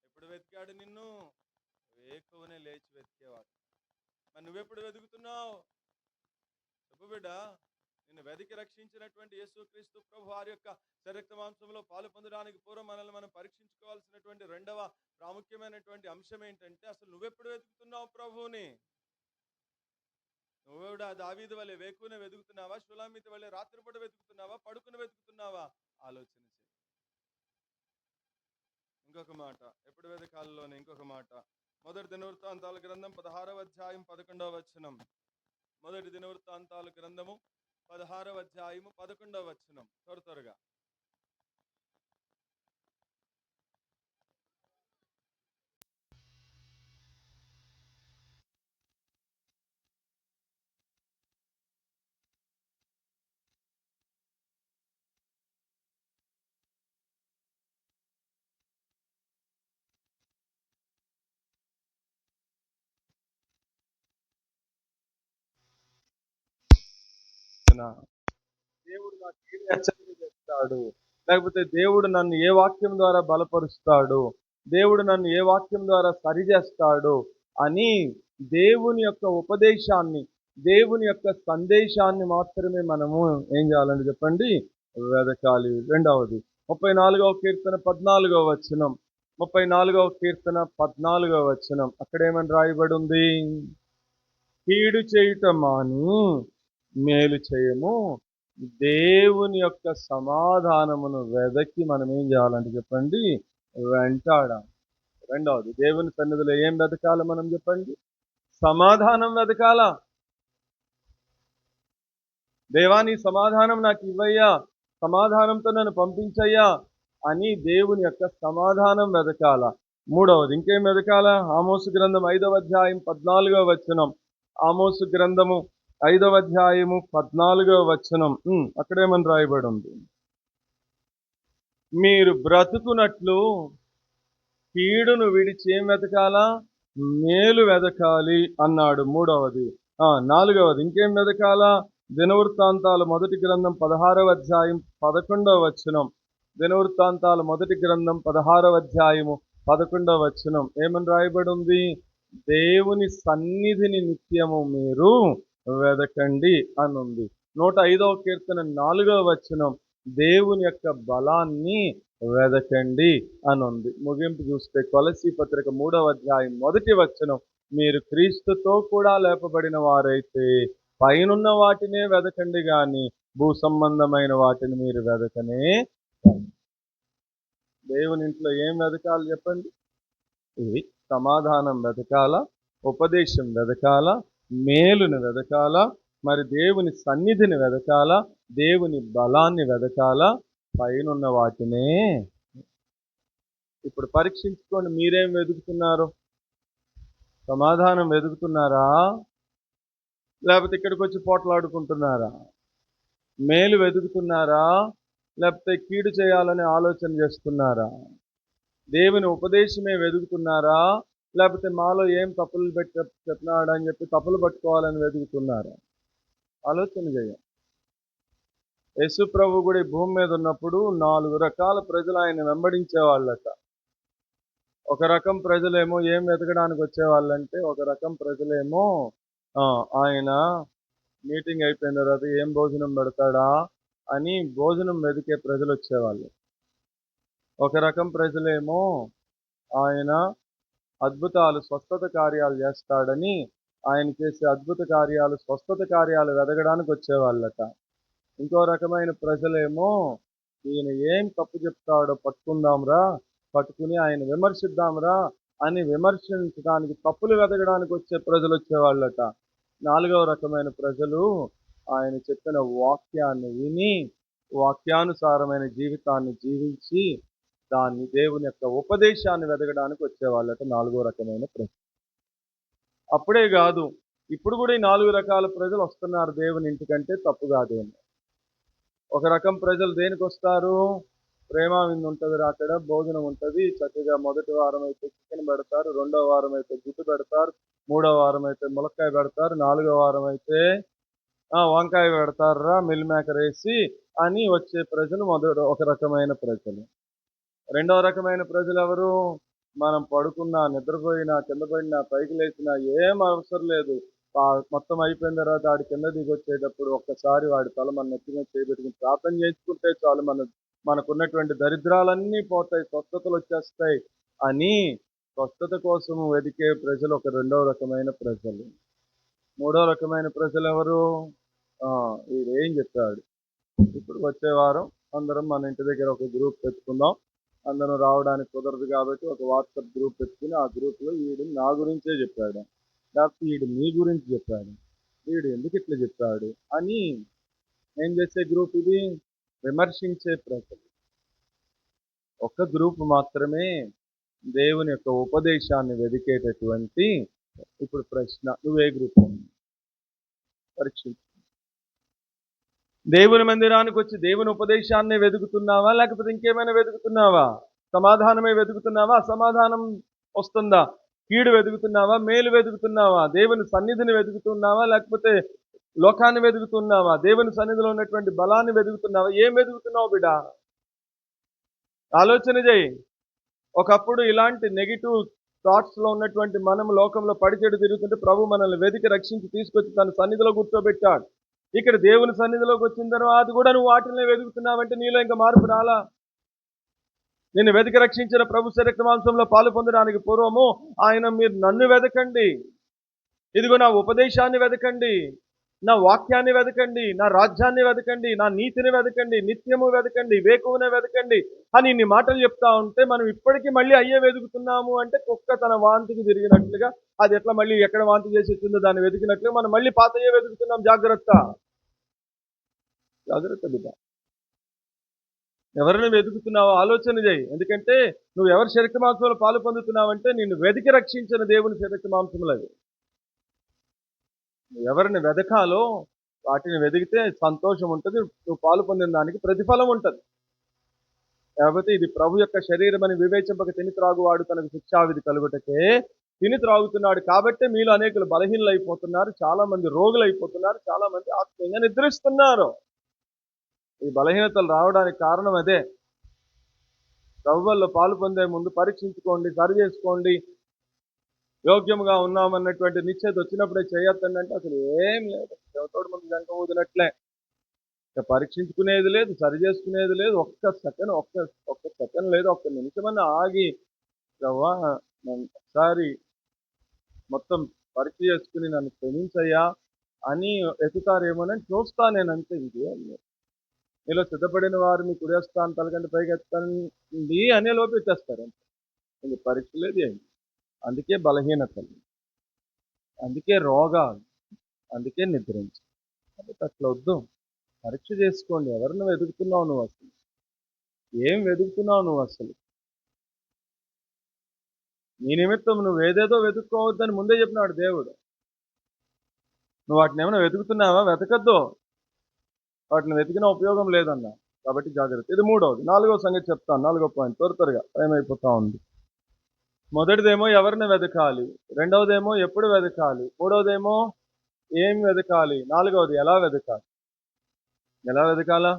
ఎప్పుడు వెతికాడు నిన్ను? వేకువనే లేచి వెతికేవాడు. మరి నువ్వెప్పుడు వెతుకుతున్నావు? చెప్పు బిడ్డ. నిన్ను వెతికి రక్షించినటువంటి యేసుక్రీస్తు ప్రభు వారి యొక్క శరీర మాంసంలో పాలు పొందడానికి పూర్వం మనల్ని మనం పరీక్షించుకోవాల్సినటువంటి 2వ ప్రాముఖ్యమైనటువంటి అంశం ఏంటంటే, అసలు నువ్వెప్పుడు వెతుకుతున్నావు ప్రభువుని? నువ్వు కూడా దావీదు వలె వేకునే వెతుకుతున్నావా? షూలామితి వలె రాత్రిపూట వెతుకుతున్నావా? పడుకుని వెతుకుతున్నావా? ఆలోచన చేయి. ఇంకొక మాట, ఎప్పుడు వెతకాలలోనే ఇంకొక మాట. మొదటి దినవృత్తాంతాల గ్రంథం 16వ అధ్యాయం 11వ వచనం. మొదటి దినవృత్తాంతాల గ్రంథము 16వ అధ్యాయము 11వ వచనం. త్వరగా. దేవుడు నాకు ఏమి హెచ్చరిక చేస్తాడు, లేకపోతే దేవుడు నన్ను ఏ వాక్యం ద్వారా బలపరుస్తాడు, దేవుడు నన్ను ఏ వాక్యం ద్వారా సరిచేస్తాడు అని దేవుని యొక్క ఉపదేశాన్ని, దేవుని యొక్క సందేశాన్ని మాత్రమే మనము ఏం చేయాలని చెప్పండి? వెదకాలి. రెండవది 34వ కీర్తన 14వ వచనం. 34వ కీర్తన 14వ వచనం. అక్కడేమని రాయబడి ఉంది? కీడు చేయుట మాని మేలు చేయము, దేవుని యొక్క సమాధానమును వెదకి మనం ఏం చేయాలంటే చెప్పండి? వెంటాడాలి. రెండవది, దేవుని సన్నిధిలో ఏం వెతకాలి మనం చెప్పండి? సమాధానం వెతకాల. దేవా నీ సమాధానం నాకు ఇవ్వయ్యా, సమాధానంతో నన్ను పంపించయ్యా అని దేవుని యొక్క సమాధానం వెతకాల. మూడవది ఇంకేం వెతకాల? ఆమోసు గ్రంథం 5వ అధ్యాయం 14వ వచనం. ఆమోసు గ్రంథము 5వ అధ్యాయము 14వ వచనం. అక్కడేమని రాయబడి ఉంది? మీరు బ్రతుకున్నట్లు కీడును విడిచి ఏం వెతకాలా? మేలు వెతకాలి అన్నాడు. మూడవది. 4వది ఇంకేం వెతకాలా? దినవృత్తాంతాలు మొదటి గ్రంథం 16వ అధ్యాయం 11వ వచనం. దినవృత్తాంతాలు మొదటి గ్రంథం 16వ అధ్యాయము 11వ వచనం ఏమని రాయబడి ఉంది? దేవుని సన్నిధిని నిత్యము మీరు వెదకండి అని ఉంది. 105వ కీర్తన 4వ వచనం దేవుని యొక్క బలాన్ని వెదకండి అని ఉంది. ముగింపు చూస్తే కొలసీ పత్రిక 3వ అధ్యాయం 1వ వచనం మీరు క్రీస్తుతో కూడా లేపబడిన వారైతే పైనున్న వాటినే వెదకండి గాని భూ సంబంధమైన వాటిని మీరు వెదకనే. దేవుని ఇంట్లో ఏం వెదకాలి చెప్పండి? ఇది సమాధానం వెదకాల, ఉపదేశం వెదకాల, మేలుని వెదకాల, మరి దేవుని సన్నిధిని వెదకాల, దేవుని బలాన్ని వెదకాల, పైనున్న వాటినే. ఇప్పుడు పరీక్షించుకోండి, మీరేం వెతుకుతున్నారు? సమాధానం వెతుకుతున్నారా, లేకపోతే ఇక్కడికి వచ్చి పోట్లాడుకుంటున్నారా? మేలు వెతుకుతున్నారా, లేకపోతే కీడు చేయాలని ఆలోచన చేస్తున్నారా? దేవుని ఉపదేశమే వెతుకుతున్నారా, లేకపోతే మాలో ఏం తప్పులు చెప్పినాడు అని చెప్పి తప్పులు పట్టుకోవాలని వెతుకుతున్నారా? ఆలోచన చేయండి. యేసు ప్రభు కూడా భూమి మీద ఉన్నప్పుడు 4 రకాల ప్రజలు ఆయన వెంబడించే వాళ్ళట. ఒక రకం ప్రజలేమో ఏం వెతకడానికి వచ్చేవాళ్ళంటే, ఒక రకం ప్రజలేమో ఆయన మీటింగ్ అయిపోయిన తర్వాత ఏం భోజనం పెడతాడా అని భోజనం వెతికే ప్రజలు వచ్చేవాళ్ళు. ఒక రకం ప్రజలేమో ఆయన అద్భుతాలు స్వస్థత కార్యాలు చేస్తాడని ఆయన చేసే అద్భుత కార్యాలు స్వస్థత కార్యాలు వెదగడానికి వచ్చేవాళ్ళట. ఇంకో రకమైన ప్రజలేమో ఈయన ఏం తప్పు చెప్తాడో పట్టుకుందాంరా, పట్టుకుని ఆయన విమర్శిద్దాంరా అని విమర్శించడానికి తప్పులు వెతకడానికి వచ్చే ప్రజలు వచ్చేవాళ్ళట. 4వ రకమైన ప్రజలు ఆయన చెప్పిన వాక్యాన్ని విని వాక్యానుసారమైన జీవితాన్ని జీవించి దాన్ని దేవుని యొక్క ఉపదేశాన్ని వెతకడానికి వచ్చేవాళ్ళట 4వ రకమైన ప్రజలు. అప్పుడే కాదు, ఇప్పుడు కూడా ఈ 4 రకాల ప్రజలు వస్తున్నారు దేవుని ఇంటికంటే తప్పు కాదేమో. ఒక రకం ప్రజలు దేనికి వస్తారు? ప్రేమ విందు ఉంటుంది, అక్కడ భోజనం ఉంటుంది, చక్కగా మొదటి వారం అయితే చికెన్ పెడతారు, 2వ వారం అయితే గుడ్డు పెడతారు, 3వ వారం అయితే ములక్కాయ పెడతారు, 4వ వారం అయితే వంకాయ పెడతారా మిల్ మేకర్ వేసి అని వచ్చే ప్రజలు ఒక రకమైన ప్రజలు. 2వ రకమైన ప్రజలు ఎవరు? మనం పడుకున్నా, నిద్రపోయినా, కింద పడినా, పైకి లేచినా ఏం అవసరం లేదు, మొత్తం అయిపోయిన తర్వాత వాడి కింద దిగి వచ్చేటప్పుడు ఒక్కసారి వాడి తల మన నెత్తి మీద చేయబెట్టుకుని ప్రార్థన చేసుకుంటే చాలు, మనకున్నటువంటి దరిద్రాలన్నీ పోతాయి, స్వస్థతలు వచ్చేస్తాయి అని స్వస్థత కోసం వెతికే ప్రజలు ఒక 2వ రకమైన ప్రజలు. 3వ రకమైన ప్రజలు ఎవరు? వీడేం చెప్పాడు, ఇప్పుడు వచ్చే వారం అందరం మన ఇంటి దగ్గర ఒక గ్రూప్ పెట్టుకుందాం, అందరం రావడానికి కుదరదు కాబట్టి ఒక వాట్సాప్ గ్రూప్ పెట్టుకుని ఆ గ్రూప్లో వీడు నా గురించే చెప్పాడు, లేకపోతే వీడు మీ గురించి చెప్పాడు, వీడు ఎందుకు ఇట్లా చెప్పాడు అని ఏం చేసే గ్రూప్ ఇది? విమర్శించే ప్రజలు. ఒక్క గ్రూప్ మాత్రమే దేవుని యొక్క ఉపదేశాన్ని వెదికేటటువంటి. ఇప్పుడు ప్రశ్న, నువ్వే గ్రూప్? పరీక్షించు. దేవుని మందిరానికి వచ్చి దేవుని ఉపదేశాన్ని వెతుకుతున్నావా, లేకపోతే ఇంకేమైనా వెతుకుతున్నావా? సమాధానమే వెతుకుతున్నావా? అసమాధానం వస్తుందా? కీడు వెతుకుతున్నావా, మేలు వెతుకుతున్నావా? దేవుని సన్నిధిని వెతుకుతున్నావా, లేకపోతే లోకాన్ని వెతుకుతున్నావా? దేవుని సన్నిధిలో ఉన్నటువంటి బలాన్ని వెతుకుతున్నావా? ఏం వెతుకుతున్నావు బిడ్డ? ఆలోచన చేయి. ఒకప్పుడు ఇలాంటి నెగిటివ్ థాట్స్లో ఉన్నటువంటి మనం లోకంలో పడిచెడు తిరుగుతుంటే ప్రభు మనల్ని వెతికి రక్షించి తీసుకొచ్చి తన సన్నిధిలో కూర్చోబెట్టాడు. ఇక్కడ దేవుని సన్నిధిలోకి వచ్చిన తర్వాత కూడా నువ్వు వాటిని వెతుకుతున్నావంటే నీలో ఇంకా మార్పు రాలా. నిన్ను వెతికి రక్షించిన ప్రభు శరీర మాంసంలో పాలు పొందడానికి పూర్వము ఆయన మీరు నన్ను వెతకండి, ఇదిగో నా ఉపదేశాన్ని వెతకండి, నా వాక్యాన్ని వెతకండి, నా రాజ్యాన్ని వెతకండి, నా నీతిని వెతకండి, నిత్యము వెతకండి, వేకువనే వెతకండి అని ఇన్ని మాటలు చెప్తా ఉంటే మనం ఇప్పటికీ మళ్ళీ అయ్యే వెతుకుతున్నాము అంటే కుక్క తన వాంతికి తిరిగినట్లుగా, అది ఎట్లా మళ్ళీ ఎక్కడ వాంతి చేసి వచ్చిందో దాన్ని వెతికినట్లుగా మనం మళ్ళీ పాతయ్యే వెతుకుతున్నాం. జాగ్రత్త, జాగ్రత్త బిడ్డ. ఎవరిని వెతుకుతున్నావో ఆలోచన చేయి. ఎందుకంటే నువ్వు ఎవరి శరీర మాంసంలో పాలు పొందుతున్నావంటే నిన్ను వెతికి రక్షించిన దేవుని శరీర మాంసములు అవి. ఎవరిని వెతకాలో వాటిని వెతికితే సంతోషం ఉంటుంది, నువ్వు పాలు పొందిన దానికి ప్రతిఫలం ఉంటుంది. కాబట్టి ఇది ప్రభు యొక్క శరీరం అని వివేచింపక తిని త్రాగువాడు తనకు శిక్షావిధి కలుగుటకే తిని త్రాగుతున్నాడు. కాబట్టి మీలో అనేకులు బలహీనలు అయిపోతున్నారు, చాలా మంది రోగులు అయిపోతున్నారు, చాలా మంది ఆత్మీయంగా నిద్రిస్తున్నారు. ఈ బలహీనతలు రావడానికి కారణం అదే. ప్రభువుల్లో పాలు పొందే ముందు పరీక్షించుకోండి, సరి చేసుకోండి. యోగ్యముగా ఉన్నామన్నటువంటి నిశ్చయిత వచ్చినప్పుడే చేయొద్దండి అంటే అసలు ఏం లేదు. ఎవతోడు ముందు గంట ఊదినట్లే. ఇక పరీక్షించుకునేది లేదు, సరి చేసుకునేది లేదు. ఒక్క సెకండ్ లేదు, ఒక్క నిమిషమన్నా ఆగి యవ్వా నన్ను ఒకసారి మొత్తం పరీక్ష చేసుకుని నన్ను క్షమించయ్యా అని ఎత్తుతారేమోనని చూస్తా నేను అంతే. ఇంకేం లేదు. మీలో సిద్ధపడిన వారు మీ కుడేస్తాను తలకంటే పైకి ఎత్తండి అనే లోపు ఎత్తేస్తారు అంతే. ఇంక పరీక్ష లేదు ఏంటి. అందుకే బలహీనతలు, అందుకే రోగాలు, అందుకే నిద్రించు. కాబట్టి అట్లా వద్దు. పరీక్ష చేసుకోండి. ఎవరిని వెతుకుతున్నావు నువ్వు అసలు? ఏం వెతుకుతున్నావు నువ్వు అసలు? నీ నిమిత్తం నువ్వు ఏదేదో వెతుక్కోవద్దని ముందే చెప్పినాడు దేవుడు. నువ్వు వాటిని ఏమైనా వెతుకుతున్నావా? వెతకద్దు. వాటిని వెతికిన ఉపయోగం లేదన్నా. కాబట్టి జాగ్రత్త. ఇది మూడవది. నాలుగవ సంగతి చెప్తాను. నాలుగో పాయింట్ త్వరగా టైం అయిపోతా ఉంది. మొదటిదేమో ఎవరిని వెతకాలి, రెండవదేమో ఎప్పుడు వెతకాలి, మూడవదేమో ఏం వెతకాలి, నాలుగవది ఎలా వెతకాలి. ఎలా వెతకాలా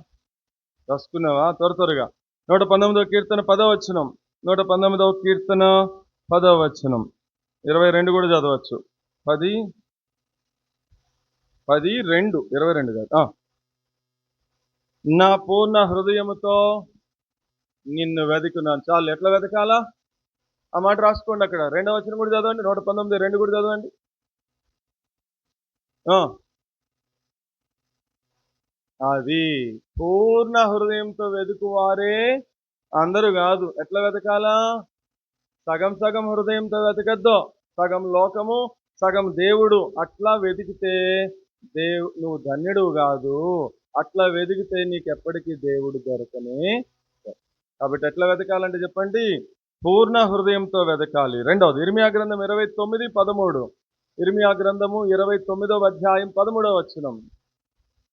రాసుకున్నావా? త్వరగా 119వ కీర్తన 10వ వచనం. 119వ కీర్తన 10వ వచనం. 22 కూడా చదవచ్చు. 10:2 22 కాదు. నా పూర్ణ హృదయముతో నిన్ను వెతుకున్నాను. చాలు. ఎట్లా వెతకాలా ఆ మాట రాసుకోండి. అక్కడ 2వ వచనం కూడా చదవండి. 119:2 కూడా చదవండి. అది పూర్ణ హృదయంతో వెతుకువారే, అందరూ కాదు. ఎట్లా వెతకాలా? సగం సగం హృదయంతో వెతకద్దు. సగం లోకము, సగం దేవుడు. అట్లా వెతికితే నువ్వు ధన్యుడు కాదు. అట్లా వెతికితే నీకు ఎప్పటికీ దేవుడు దొరకనే. కాబట్టి ఎట్లా వెతకాలంటే చెప్పండి, పూర్ణ హృదయంతో వెతకాలి. రెండవది ఇర్మియా గ్రంథం 29:13. ఇర్మియా గ్రంథము 29వ అధ్యాయం 13వ వచనం.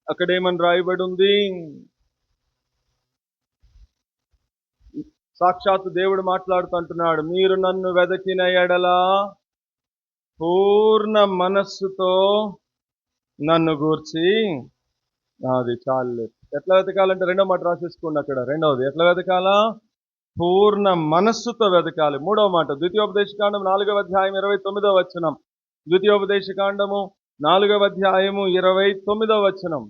అక్కడేమని రాయబడి ఉంది? సాక్షాత్తు దేవుడు మాట్లాడుతుంటున్నాడు. మీరు నన్ను వెదకిన ఎడల పూర్ణ మనస్సుతో నన్ను గూర్చి. అది చాలు. ఎట్లా వెతకాలంటే రెండో మాట రాసేసుకోండి అక్కడ. రెండవది ఎట్లా వెతకాలా? పూర్ణ మనస్సుతో వెతకాలి. మూడవ మాట ద్వితీయోపదేశకాండం 4వ అధ్యాయం 29వ వచనం. ద్వితీయోపదేశకాండము 4వ అధ్యాయము 29వ వచనం.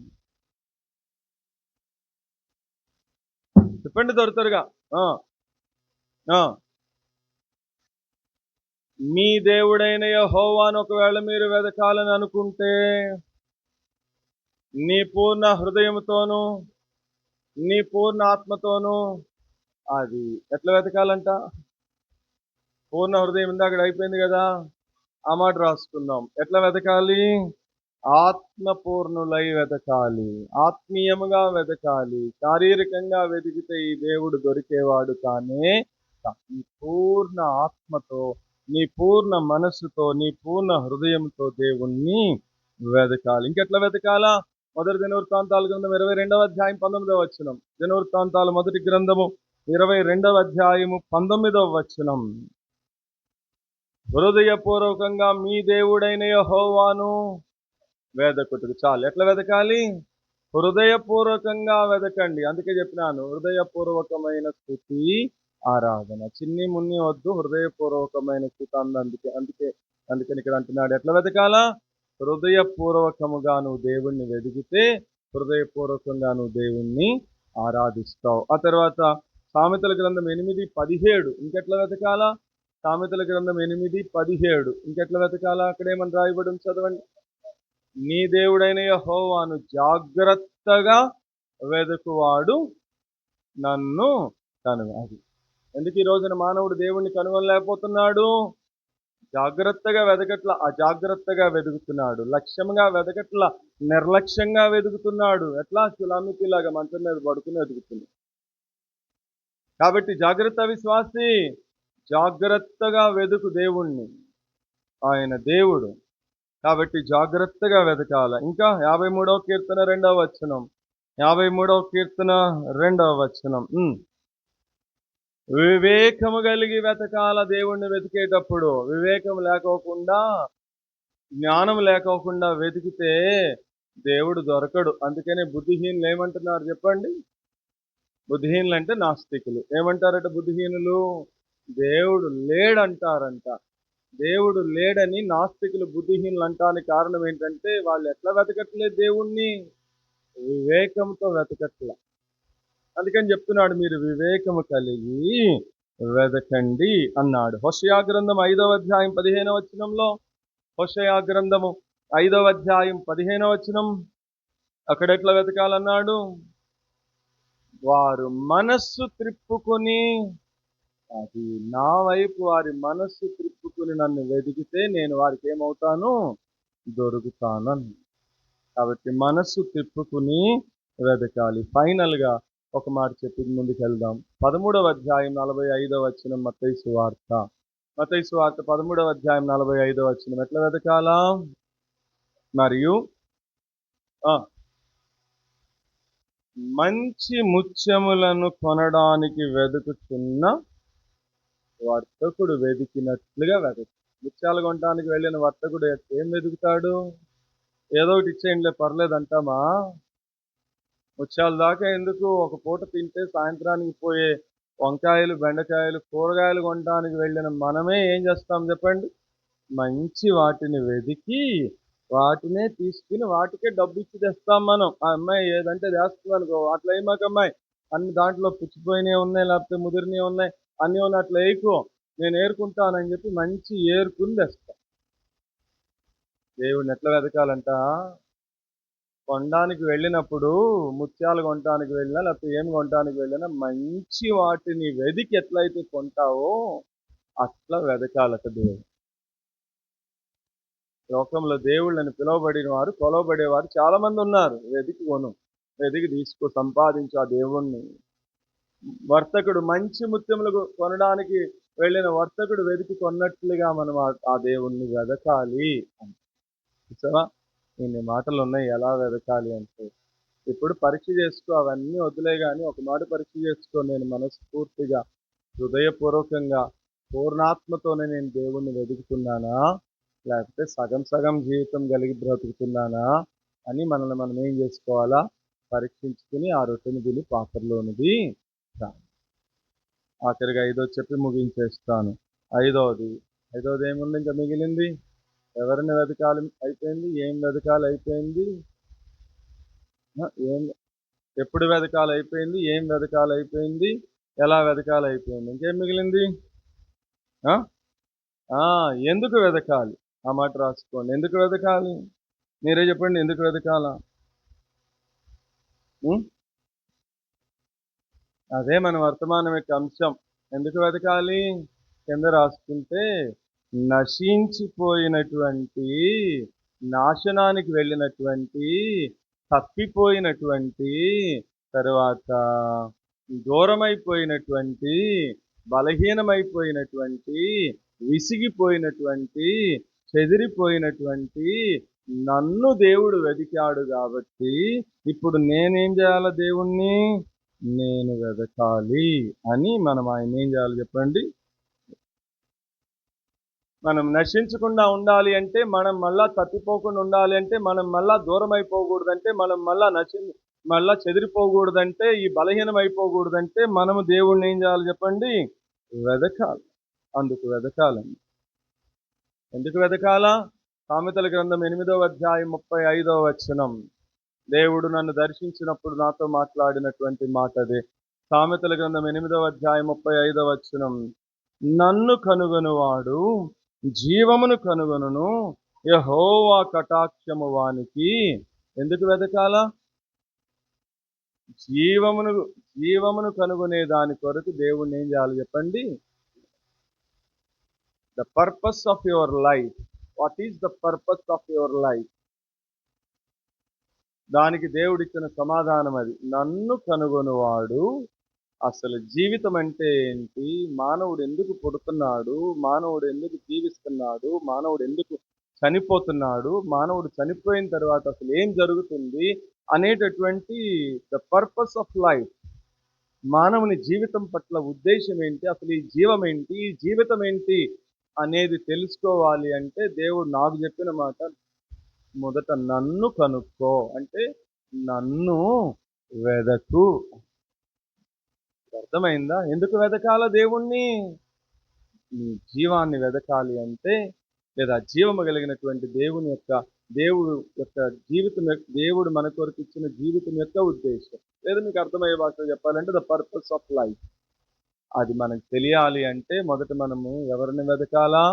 చెప్పండి త్వరగా. మీ దేవుడైన యెహోవాను ఒకవేళ మీరు వెతకాలని అనుకుంటే నీ పూర్ణ హృదయంతోనూ నీ పూర్ణ ఆత్మతోనూ. అది ఎట్లా వెతకాలంట? పూర్ణ హృదయం ఇందాక అయిపోయింది కదా, ఆ మాట రాసుకుందాం. ఎట్లా వెతకాలి? ఆత్మపూర్ణులై వెతకాలి, ఆత్మీయముగా వెతకాలి. శారీరకంగా వెతికితే ఈ దేవుడు దొరికేవాడు కానే. నీ పూర్ణ ఆత్మతో, నీ పూర్ణ మనస్సుతో, నీ పూర్ణ హృదయంతో దేవుణ్ణి వెతకాలి. ఇంకెట్లా వెతకాలా? మొదటి దినవృత్తాంతాల గ్రంథం 22వ అధ్యాయం 19వ వచనం. దినవృత్తాంతాల మొదటి గ్రంథము 22వ అధ్యాయము 19వ వచనం. హృదయపూర్వకంగా మీ దేవుడైన యెహోవాను వెదకుటకు. చాలు. ఎట్లా వెతకాలి? హృదయపూర్వకంగా వెతకండి. అందుకే చెప్పినాను, హృదయపూర్వకమైన స్తుతి ఆరాధన. చిన్ని మున్ని వద్దు, హృదయపూర్వకమైన స్థితి అందుకని ఇక్కడ అంటున్నాడు. ఎట్లా వెతకాలా? హృదయపూర్వకముగా నువ్వు దేవుణ్ణి వెతికితే హృదయపూర్వకంగా నువ్వు దేవుణ్ణి ఆరాధిస్తావు. ఆ తర్వాత సామెతల గ్రంథం 8:17. ఇంకెట్లా వెతకాలా? సామెతల గ్రంథం 8:17. ఇంకెట్లా వెతకాలా? అక్కడేమని రాయబడి చదవండి. నీ దేవుడైన యెహోవాను జాగ్రత్తగా వెతుకువాడు నన్ను కనుగొను. ఎందుకు ఈ రోజున మానవుడు దేవుణ్ణి కనుగొనలేకపోతున్నాడు? జాగ్రత్తగా వెతకట్ల, అజాగ్రత్తగా వెతుకుతున్నాడు. లక్ష్యంగా వెతకట్ల, నిర్లక్ష్యంగా వెతుకుతున్నాడు. ఎట్లా? చులామితిలాగా మంచం మీద పడుకుని వెతుకుతున్నాడు. కాబట్టి జాగ్రత్త విశ్వాసి, జాగ్రత్తగా వెతుకు దేవుణ్ణి. ఆయన దేవుడు కాబట్టి జాగ్రత్తగా వెతకాల. ఇంకా 53వ కీర్తన 2వ వచనం. 53వ కీర్తన 2వ వచనం. వివేకము కలిగి వెతకాల. దేవుణ్ణి వెతికేటప్పుడు వివేకం లేకోకుండా, జ్ఞానం లేకోకుండా వెతికితే దేవుడు దొరకడు. అందుకనే బుద్ధిహీనులు ఏమంటున్నారు చెప్పండి? బుద్ధిహీనులు అంటే నాస్తికులు. ఏమంటారట బుద్ధిహీనులు? దేవుడు లేడంటారంట. దేవుడు లేడని నాస్తికులు బుద్ధిహీనులు అంటానికి కారణం ఏంటంటే వాళ్ళు ఎట్లా వెతకట్లేదు దేవుణ్ణి? వివేకంతో వెతకట్ల. అందుకని చెప్తున్నాడు, మీరు వివేకము కలిగి వెదకండి అన్నాడు. హోషేయ గ్రంథం 5వ అధ్యాయం 15వ వచనంలో, హోషేయ గ్రంథము 5వ అధ్యాయం 15వ వచనం, అక్కడ ఎట్లా వెతకాలన్నాడు? వారు మనస్సు త్రిప్పుకొని, అది నా వైపు వారి మనస్సు త్రిప్పుకుని నన్ను వెతికితే నేను వారికి ఏమవుతాను? దొరుకుతాను. కాబట్టి మనస్సు తిప్పుకుని వెతకాలి. ఫైనల్ గా ఒక మాట చెప్పి ముందుకు వెళ్దాం. 13వ అధ్యాయం 45వ వచనం, మత్తయి సువార్త. మత్తయి సువార్త 13వ అధ్యాయం 45వ వచనం ఎట్లా వెతకాలా? మరియు మంచి ముత్యములను కొనడానికి వెతుకుతున్న వర్తకుడు వెతికినట్లుగా వెతకు. ముత్యాలు కొనడానికి వెళ్ళిన వర్తకుడు ఏం వెతుకుతాడు? ఏదో ఒకటి ఇచ్చేయండిలే పర్లేదంటామా? ముత్యాల దాకా ఎందుకు? ఒక పూట తింటే సాయంత్రానికి పోయే వంకాయలు, బెండకాయలు, కూరగాయలు కొనడానికి వెళ్ళిన మనమే ఏం చేస్తాం చెప్పండి? మంచి వాటిని వెతికి వాటినే తీసుకుని వాటికే డబ్బు ఇచ్చి తెస్తాం మనం. ఆ అమ్మాయి ఏదంటే చేస్తుంది అనుకో, అట్లా ఏమాక అమ్మాయి, అన్ని దాంట్లో పుచ్చిపోయినవి ఉన్నాయి, లేకపోతే ముదిరినవి ఉన్నాయి, అన్నీ ఉన్నాయి, అట్లా వేయకు, నేను ఏరుకుంటానని చెప్పి మంచి ఏరుకుని తెస్తా. దేవుడిని ఎట్లా వెతకాలంట? కొనడానికి వెళ్ళినప్పుడు, ముత్యాలు కొనడానికి వెళ్ళినా లేకపోతే ఏమి కొనడానికి వెళ్ళినా మంచి వాటిని వెతికి ఎట్లయితే కొంటావో అట్లా వెతకాలట దేవుడు. లోకంలో దేవుళ్ళని పిలువబడిన వారు, కొలవబడేవారు చాలా మంది ఉన్నారు. వెతికి కొను, వెతికి తీసుకో, సంపాదించు ఆ దేవుణ్ణి. వర్తకుడు మంచి ముత్యములు కొనడానికి వెళ్ళిన వర్తకుడు వెతికి కొన్నట్లుగా మనం ఆ దేవుణ్ణి వెతకాలి అని. చూసావా, ఇన్ని మాటలు ఉన్నాయి ఎలా వెతకాలి అంటే. ఇప్పుడు పరీక్ష చేసుకో, అవన్నీ వదిలే, కానీ ఒక మాట పరీక్ష చేసుకో. నేను మనస్ఫూర్తిగా, హృదయపూర్వకంగా, పూర్ణాత్మతోనే నేను దేవుణ్ణి వెతుకుతున్నానా, లేకపోతే సగం సగం జీవితం కలిగి బ్రతుకుతున్నానా అని మనల్ని మనం ఏం చేసుకోవాలా? పరీక్షించుకుని ఆ రొట్టెని తిని పాత్రలోనిది రాను. ఆఖరిగా 5వ చెప్పి ముగించేస్తాను. ఐదవది ఏముంది ఇంకా మిగిలింది? ఎవరిని వెతకాలి అయిపోయింది, ఏం వెతకాలి అయిపోయింది, ఏం ఎప్పుడు వెతకాలి అయిపోయింది, ఏం వెతకాలి అయిపోయింది, ఎలా వెతకాలి అయిపోయింది. ఇంకేం మిగిలింది? ఎందుకు వెతకాలి? ఆ మాట రాసుకోండి. ఎందుకు వెతకాలి? మీరే చెప్పండి, ఎందుకు వెతకాలా? అదే మన వర్తమానం యొక్క అంశం. ఎందుకు వెతకాలి? కింద రాసుకుంటే, నశించిపోయినటువంటి, నాశనానికి వెళ్ళినటువంటి, తప్పిపోయినటువంటి, తర్వాత దూరమైపోయినటువంటి, బలహీనమైపోయినటువంటి, విసిగిపోయినటువంటి, చెదిరిపోయినటువంటి నన్ను దేవుడు వెతికాడు కాబట్టి ఇప్పుడు నేనేం చేయాలి? దేవుణ్ణి నేను వెతకాలి అని మనం ఆయన ఏం చేయాలి చెప్పండి? మనం నశించకుండా ఉండాలి అంటే, మనం మళ్ళా తప్పిపోకుండా ఉండాలి అంటే, మనం మళ్ళా దూరం అయిపోకూడదంటే, మనం మళ్ళా చెదిరిపోకూడదంటే, ఈ బలహీనం అయిపోకూడదంటే మనము దేవుణ్ణి ఏం చేయాలి చెప్పండి? వెతకాలి. అందుకు వెతకాలండి. ఎందుకు వెతకాలా? సామెతల గ్రంథం 8వ అధ్యాయం 35వ వచనం. దేవుడు నన్ను దర్శించినప్పుడు నాతో మాట్లాడినటువంటి మాట అదే. సామెతల గ్రంథం 8వ అధ్యాయం 35వ వచనం. నన్ను కనుగొనువాడు జీవమును కనుగొనును, యెహోవా కటాక్షము వానికి. ఎందుకు వెతకాలా? జీవమును కనుగొనే దాని కొరకు దేవుణ్ణి ఏం చేయాలి చెప్పండి? The purpose of your life. What is the purpose of your life? దానికి దేవుడిచ్చిన సమాధానం అది. నన్ను కనుగొనువాడు, అసలు జీవితం అంటే ఏంటి, మానవుడు ఎందుకు పుడుతున్నాడు, మానవుడు ఎందుకు జీవిస్తున్నాడు, మానవుడు ఎందుకు చనిపోతున్నాడు, మానవుడు చనిపోయిన తర్వాత అసలు ఏం జరుగుతుంది అనేటటువంటి ద పర్పస్ ఆఫ్ లైఫ్, మానవుని జీవితం పట్ల ఉద్దేశం ఏంటి, అసలు ఈ జీవం ఏంటి, ఈ జీవితం ఏంటి అనేది తెలుసుకోవాలి అంటే దేవుడు నాకు చెప్పిన మాట, మొదట నన్ను కనుక్కో అంటే నన్ను వెదకు. అర్థమైందా? ఎందుకు వెతకాల దేవుణ్ణి? నీ జీవాన్ని వెదకాలి అంటే, లేదా జీవము కలిగినటువంటి దేవుడు యొక్క దేవుడు మన కొరకు ఇచ్చిన జీవితం యొక్క ఉద్దేశం, లేదా మీకు అర్థమయ్యే భాషలో చెప్పాలంటే ద పర్పస్ ఆఫ్ లైఫ్, అది మనకు తెలియాలి అంటే మొదట మనము ఎవరిని వెదకాలా?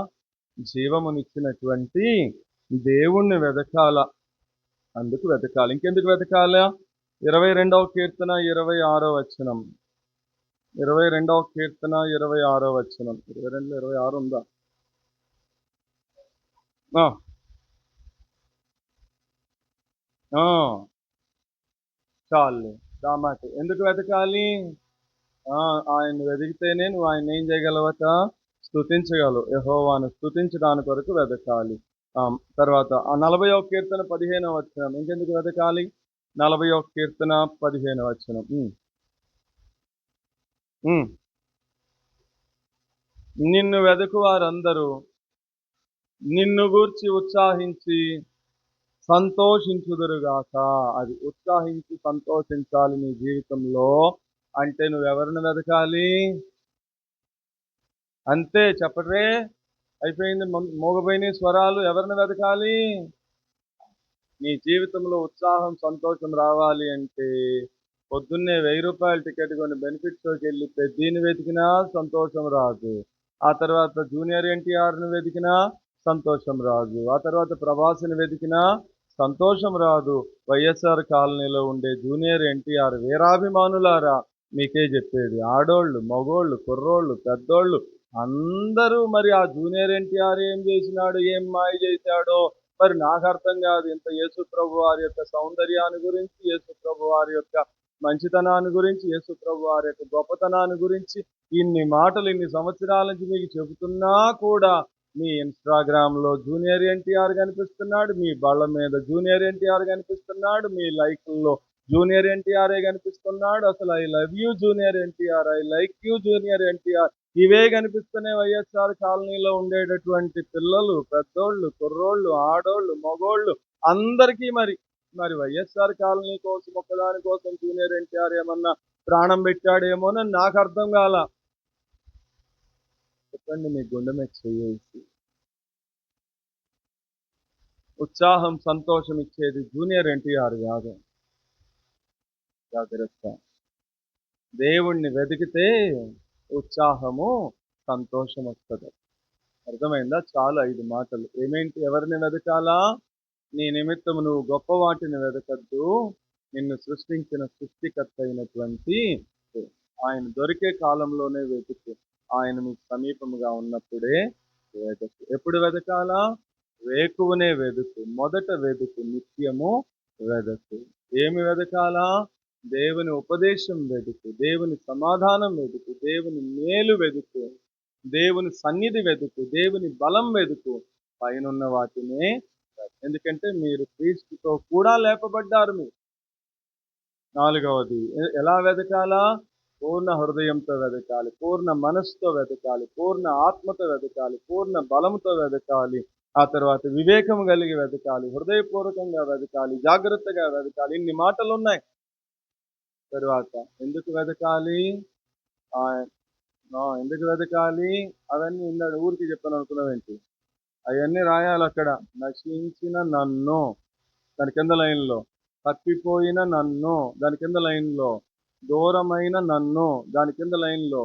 జీవమునిచ్చినటువంటి దేవుణ్ణి వెదకాల. అందుకు వెతకాలి. ఇంకెందుకు వెతకాలా? 22వ కీర్తన 26వ వచనం. 22వ కీర్తన 26వ వచనం. 22లో 26 ఉందా? చాలు ఆ మాట. ఎందుకు వెతకాలి? ఆయన వెతికితేనే నువ్వు ఆయన ఏం చేయగలవట? స్తుతించగలవు. యెహోవాను స్తుతించడానికి కొరకు వెతకాలి. తర్వాత 40వ కీర్తన 15వ వచనం. ఇంకెందుకు వెతకాలి? 40వ కీర్తన 15వ వచనం. నిన్ను వెదకు వారందరూ నిన్ను గూర్చి ఉత్సాహించి సంతోషించుదురుగాక. అది ఉత్సాహించి సంతోషించాలి నీ జీవితంలో అంటే నువ్వెవరిని వెతకాలి? అంతే, చెప్పరే, అయిపోయింది. మోగపోయిన స్వరాలు. ఎవరిని వెతకాలి? నీ జీవితంలో ఉత్సాహం సంతోషం రావాలి అంటే పొద్దున్నే 1000 రూపాయల టికెట్ కొని బెనిఫిట్ షోకి వెళ్ళి పెద్దీని వెతికినా సంతోషం రాదు. ఆ తర్వాత జూనియర్ ఎన్టీఆర్ని వెతికినా సంతోషం రాదు. ఆ తర్వాత ప్రభాస్ని వెతికినా సంతోషం రాదు. వైఎస్ఆర్ కాలనీలో ఉండే జూనియర్ ఎన్టీఆర్ వీరాభిమానులారా, మీకే చెప్పేది, ఆడోళ్ళు, మగోళ్ళు, కుర్రోళ్ళు, పెద్దోళ్ళు అందరూ మరి ఆ జూనియర్ ఎన్టీఆర్ ఏం చేసినాడు, ఏం మాయ చేశాడో మరి నాకు అర్థం కాదు. ఇంత యేసు ప్రభు వారి యొక్క సౌందర్యాన్ని గురించి, యేసు ప్రభు వారి యొక్క మంచితనాన్ని గురించి, యేసు ప్రభు వారి యొక్క గొప్పతనాన్ని గురించి ఇన్ని మాటలు ఇన్ని సంవత్సరాల నుంచి మీకు చెబుతున్నా కూడా మీ ఇన్స్టాగ్రామ్లో జూనియర్ ఎన్టీఆర్ కనిపిస్తున్నాడు, మీ బళ్ళ మీద జూనియర్ ఎన్టీఆర్ కనిపిస్తున్నాడు, మీ లైక్ల్లో జూనియర్ ఎన్టీఆర్ఏ కనిపిస్తున్నాడు. అసలు I love you junior NTR, I like you junior NTR, ఇవే కనిపిస్తున్నాయి. వైఎస్ఆర్ కాలనీలో ఉండేటటువంటి పిల్లలు, పెద్దోళ్ళు, కుర్రోళ్ళు, ఆడోళ్ళు, మగోళ్ళు అందరికీ మరి వైఎస్ఆర్ కాలనీ కోసం ఒక్కదాని కోసం జూనియర్ ఎన్టీఆర్ ఏమన్నా ప్రాణం పెట్టాడేమోనని నాకు అర్థం కాల. చెప్పండి, మీ గుండె మీద చేసి ఉత్సాహం సంతోషం ఇచ్చేది జూనియర్ ఎన్టీఆర్ కాదు. జాగ్రత్త. దేవుణ్ణి వెతికితే ఉత్సాహము సంతోషం వస్తుంది. అర్థమైందా? చాలు 5 మాటలు. ఏమేంటి? ఎవరిని వెతకాలా? నీ నిమిత్తం నువ్వు గొప్ప వాటిని వెతకద్దు, నిన్ను సృష్టించిన సృష్టికర్త అయినటువంటి ఆయన దొరికే కాలంలోనే వెతుకు. ఆయన మీకు సమీపముగా ఉన్నప్పుడే వెతుకు. ఎప్పుడు వెతకాలా? వేకువనే వెతుకు, మొదట వెతుకు, నిత్యము వెతుకు. ఏమి వెతకాలా? దేవుని ఉపదేశం వెతుకు, దేవుని సమాధానం వెతుకు, దేవుని మేలు వెతుకు, దేవుని సన్నిధి వెతుకు, దేవుని బలం వెతుకు. పైనున్న వాటినే. ఎందుకంటే మీరు క్రీస్తుతో కూడా లేపబడ్డారు. మీరు 4వది ఎలా వెతకాలా? పూర్ణ హృదయంతో వెతకాలి, పూర్ణ మనస్సుతో వెతకాలి, పూర్ణ ఆత్మతో వెతకాలి, పూర్ణ బలంతో వెతకాలి. ఆ తర్వాత వివేకం కలిగి వెతకాలి, హృదయపూర్వకంగా వెతకాలి, జాగ్రత్తగా వెతకాలి. ఇన్ని మాటలు ఉన్నాయి. తరువాత ఎందుకు వెతకాలి? ఎందుకు వెతకాలి? అవన్నీ ఇందాక ఊరికి చెప్పాను అనుకున్నావేంటి? అవన్నీ రాయాలి అక్కడ. నశించిన నన్ను, దాని కింద లైన్లో. తప్పిపోయిన నన్ను, దాని కింద లైన్లో. దూరమైన నన్ను, దాని కింద లైన్లో.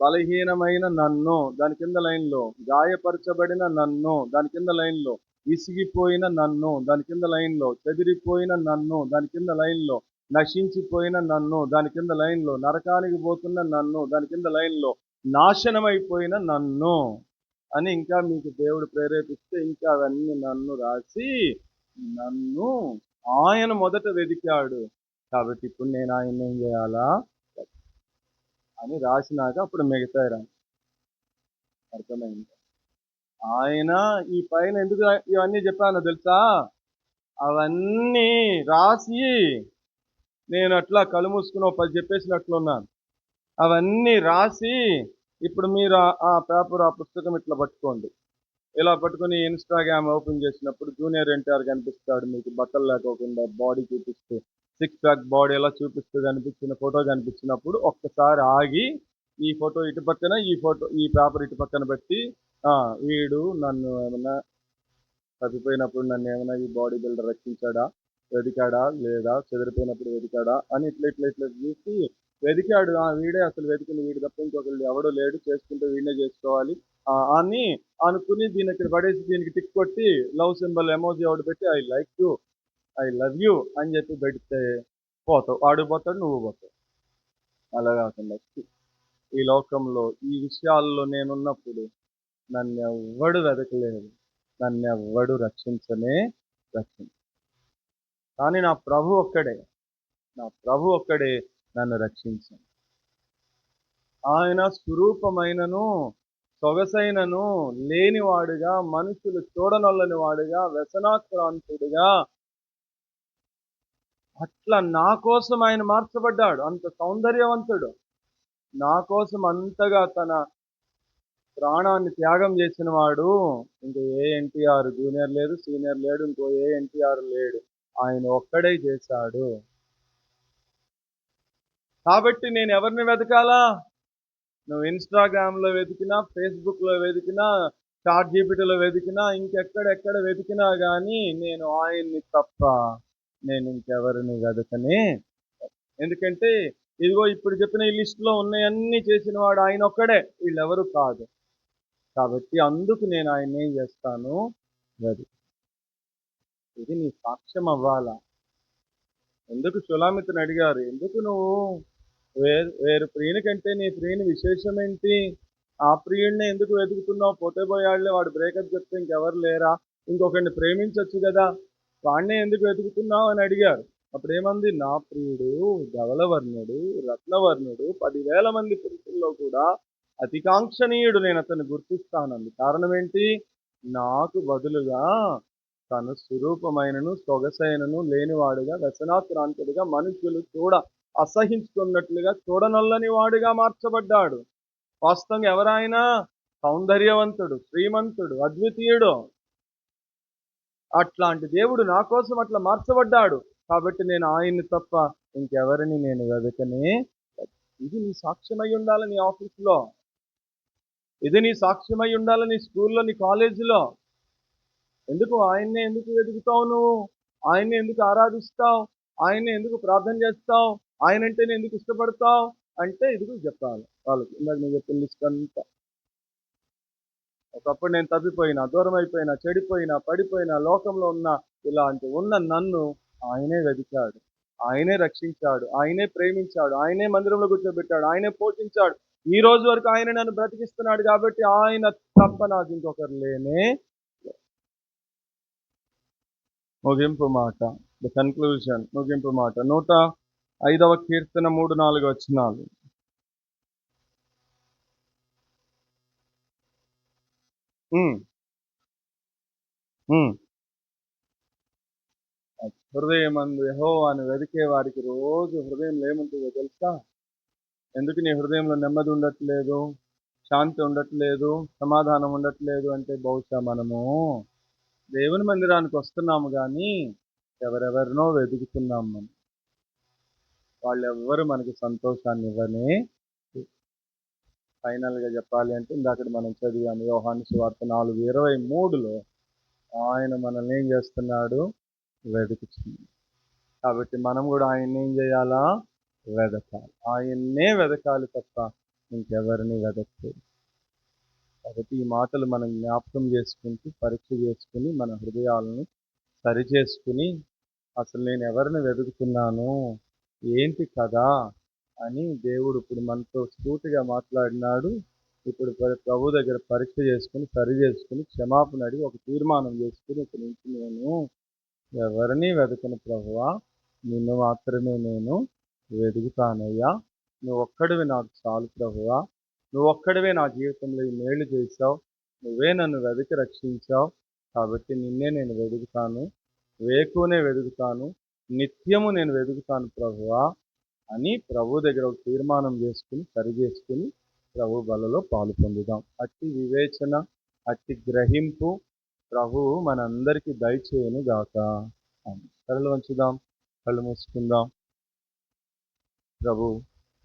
బలహీనమైన నన్ను, దాని కింద లైన్లో. గాయపరచబడిన నన్ను, దాని కింద లైన్లో. విసిగిపోయిన నన్ను, దాని కింద లైన్లో. చెదిరిపోయిన నన్ను, దాని కింద లైన్లో. నశించిపోయిన నన్ను, దాని కింద లైన్లో. నరకానికి పోతున్న నన్ను, దాని కింద లైన్లో. నాశనమైపోయిన నన్ను అని ఇంకా మీకు దేవుడు ప్రేరేపిస్తే ఇంకా అవన్నీ నన్ను రాసి, నన్ను ఆయన మొదట వెతికాడు కాబట్టి ఇప్పుడు నేను ఆయన ఏం చేయాలా అని రాసినాక అప్పుడు మిగతా రా. అర్థమైంది? ఆయన ఈ పైన ఎందుకు ఇవన్నీ చెప్పానో తెలుసా? అవన్నీ రాసి నేను అట్లా కళ్ళు మూసుకుని 10 చెప్పేసినట్లున్నాను. అవన్నీ రాసి ఇప్పుడు మీరు ఆ పేపర్, ఆ పుస్తకం ఇట్లా పట్టుకోండి. ఇలా పట్టుకుని ఇన్స్టాగ్రామ్ ఓపెన్ చేసినప్పుడు జూనియర్ ఎన్టీఆర్ కనిపిస్తాడు మీకు, బట్టలు లేకోకుండా బాడీ చూపిస్తూ, 6 ప్యాక్ బాడీ ఎలా చూపిస్తూ కనిపించిన ఫోటో కనిపించినప్పుడు ఒక్కసారి ఆగి ఈ ఫోటో ఇటు పక్కన, ఈ పేపర్ ఇటు పక్కన పెట్టి వీడు నన్ను ఏమన్నా తప్పిపోయినప్పుడు నన్ను ఏమైనా ఈ బాడీ బిల్డర్ రక్షించాడా, వెతికాడా లేదా, చెదిరిపోయినప్పుడు వెతికాడా అని ఇట్లా ఇట్లా ఇట్లా చూసి వెతికాడు. వీడే అసలు వెతికింది, వీడు తప్ప ఇంకొకళ్ళు ఎవడో లేడు, చేసుకుంటే వీడినే చేసుకోవాలి అని అనుకుని దీన్ని ఇక్కడ పడేసి దీనికి టిక్ కొట్టి లవ్ సింబల్ ఎమోజీ ఒకటి పెట్టి I like you, I love you అని చెప్పి పెడితే పోతావు, వాడు పోతాడు, నువ్వు పోతావు. అలా కాకుండా ఈ లోకంలో ఈ విషయాల్లో నేనున్నప్పుడు నన్ను ఎవ్వడు వెతకలేదు, నన్ను ఎవ్వడు రక్షించనే రక్షించ. కానీ నా ప్రభు ఒక్కడే నన్ను రక్షించాను. ఆయన స్వరూపమైనను సొగసైనను లేనివాడుగా, మనుషులు చూడనొల్లని వాడుగా, వ్యసనాక్రాంతుడుగా, అట్లా నా కోసం ఆయన మార్చబడ్డాడు. అంత సౌందర్యవంతుడు, నా కోసం అంతగా తన ప్రాణాన్ని త్యాగం చేసిన వాడు ఇంకో ఏ ఎన్టీఆర్ జూనియర్ లేదు, సీనియర్ లేడు, ఇంకో ఏ ఎన్టీఆర్ లేడు, ఆయన ఒక్కడే చేశాడు. కాబట్టి నేను ఎవరిని వెతకాలా? నువ్వు ఇన్స్టాగ్రామ్లో వెతికినా, ఫేస్బుక్లో వెతికినా, చాట్ జీపీటీలో వెతికినా, ఇంకెక్కడెక్కడ వెతికినా కానీ నేను ఆయన్ని తప్ప నేను ఇంకెవరిని వెతకనే. ఎందుకంటే ఇదిగో ఇప్పుడు చెప్పిన ఈ లిస్టులో ఉన్నాయన్నీ చేసిన వాడు ఆయన ఒక్కడే, వీళ్ళెవరు కాదు. కాబట్టి అందుకు నేను ఆయన ఏం చేస్తాను, వెతుకు. ఇది నీ సాక్ష్యం అవ్వాలా. ఎందుకు షులామితుని అడిగారు, ఎందుకు నువ్వు వేరు ప్రియుని కంటే నీ ప్రియుని విశేషం ఏంటి, ఆ ప్రియుడిని ఎందుకు వెతుకుతున్నావు, పోతే పోయాళ్లే, వాడు బ్రేకప్ చెప్తే ఇంకెవరు లేరా, ఇంకొకరిని ప్రేమించవచ్చు కదా, వాడినే ఎందుకు వెతుకుతున్నావు అని అడిగారు. అప్పుడు ఏమంది, నా ప్రియుడు ధవలవర్ణుడు, రత్నవర్ణుడు, 10,000 మంది పురుషుల్లో కూడా అతికాంక్షణీయుడు, నేను అతన్ని గుర్తిస్తానంది. కారణం ఏంటి? నాకు బదులుగా తన స్వరూపమైనను సొగసైనను లేనివాడుగా, వ్యసనాక్రాంతుడిగా, మనుషులు అసహించుకున్నట్లుగా చూడనొల్లని వాడుగా మార్చబడ్డాడు. వాస్తవంగా ఎవరైనా సౌందర్యవంతుడు, శ్రీమంతుడు, అద్వితీయుడు. అట్లాంటి దేవుడు నా కోసం అట్లా మార్చబడ్డాడు. కాబట్టి నేను ఆయన్ని తప్ప ఇంకెవరిని నేను వెతకనే. ఇది నీ సాక్ష్యమై ఉండాలి నీ ఆఫీసులో, ఇది నీ సాక్ష్యమై ఉండాలి నీ స్కూల్లో, నీ కాలేజీలో. ఎందుకు ఎందుకు వెతుకుతావు నువ్వు? ఆయన్ని ఎందుకు ఆరాధిస్తావు? ఆయన్ని ఎందుకు ప్రార్థన చేస్తావు? ఆయనంటేనే ఎందుకు ఇష్టపడతావు అంటే ఇదిగో చెప్పాలి వాళ్ళకి. ఇందాక నేను చెప్పిన లిస్ట్ అంతా. ఒకప్పుడు నేను తప్పిపోయినా, దూరం అయిపోయినా, చెడిపోయినా, పడిపోయినా, లోకంలో ఉన్న నన్ను ఆయనే వెతికాడు, ఆయనే రక్షించాడు, ఆయనే ప్రేమించాడు, ఆయనే మందిరంలో కూర్చోబెట్టాడు, ఆయనే పోషించాడు. ఈ రోజు వరకు ఆయన నన్ను బ్రతికిస్తున్నాడు. కాబట్టి ఆయన తప్ప నాకు ఇంకొకరు లేనే. ముగింపు మాట, ద కన్క్లూజన్, ముగింపు మాట, 105వ కీర్తన 3-4 వచనాలు. హృదయమందు యెహోవాను వెతికే వారికి రోజు హృదయంలో ఏముంటుందో తెలుసా? ఎందుకు నీ హృదయంలో నెమ్మది ఉండట్లేదు, శాంతి ఉండట్లేదు, సమాధానం ఉండట్లేదు అంటే బహుశా మనము దేవుని మందిరానికి వస్తున్నాము కానీ ఎవరెవరినో వెతుకుతున్నాం. మనం వాళ్ళెవ్వరు మనకి సంతోషాన్ని ఇవ్వనే. ఫైనల్గా చెప్పాలి అంటే ఇందాక మనం చదివాము యోహాను సువార్త 4:23లో ఆయన మనల్ని ఏం చేస్తున్నాడు, వెతుకుతున్నాడు. కాబట్టి మనం కూడా ఆయన్ని ఏం చేయాలా, వెతకాలి. ఆయన్నే వెతకాలి తప్ప ఇంకెవరిని వెతకూడదు. కాబట్టి ఈ మాటలు మనం జ్ఞాపకం చేసుకుంటూ పరీక్ష చేసుకుని మన హృదయాలను సరిచేసుకుని అసలు నేను ఎవరిని వెతుకుతున్నాను, ఏంటి కదా అని దేవుడు ఇప్పుడు మనతో స్ఫూర్తిగా మాట్లాడినాడు. ఇప్పుడు ప్రభు దగ్గర పరీక్ష చేసుకుని సరి చేసుకుని క్షమాపణ అడిగి ఒక తీర్మానం చేసుకుని ఇక్కడి నుంచి నేను ఎవరిని వెతకను ప్రభువా, నిన్ను మాత్రమే నేను వెతుకుతానయ్యా, నువ్వు ఒక్కడివి నాకు చాలు ప్రభువా, నువ్వు ఒక్కడివే నా జీవితంలో ఈ మేలు చేశావు, నువ్వే నన్ను వెతికి రక్షించావు. కాబట్టి నిన్నే నేను వెతుకుతాను, వేకునే వెతుకుతాను, నిత్యము నేను వెతుకుతాను ప్రభువా అని ప్రభు దగ్గర ఒక తీర్మానం చేసుకుని సరి చేసుకుని ప్రభు బలలో పాలు పొందుదాం. అట్టి వివేచన, అట్టి గ్రహింపు ప్రభు మనందరికీ దయచేయను గాక. కళ్ళు వంచుదాం, కళ్ళు మూసుకుందాం. ప్రభు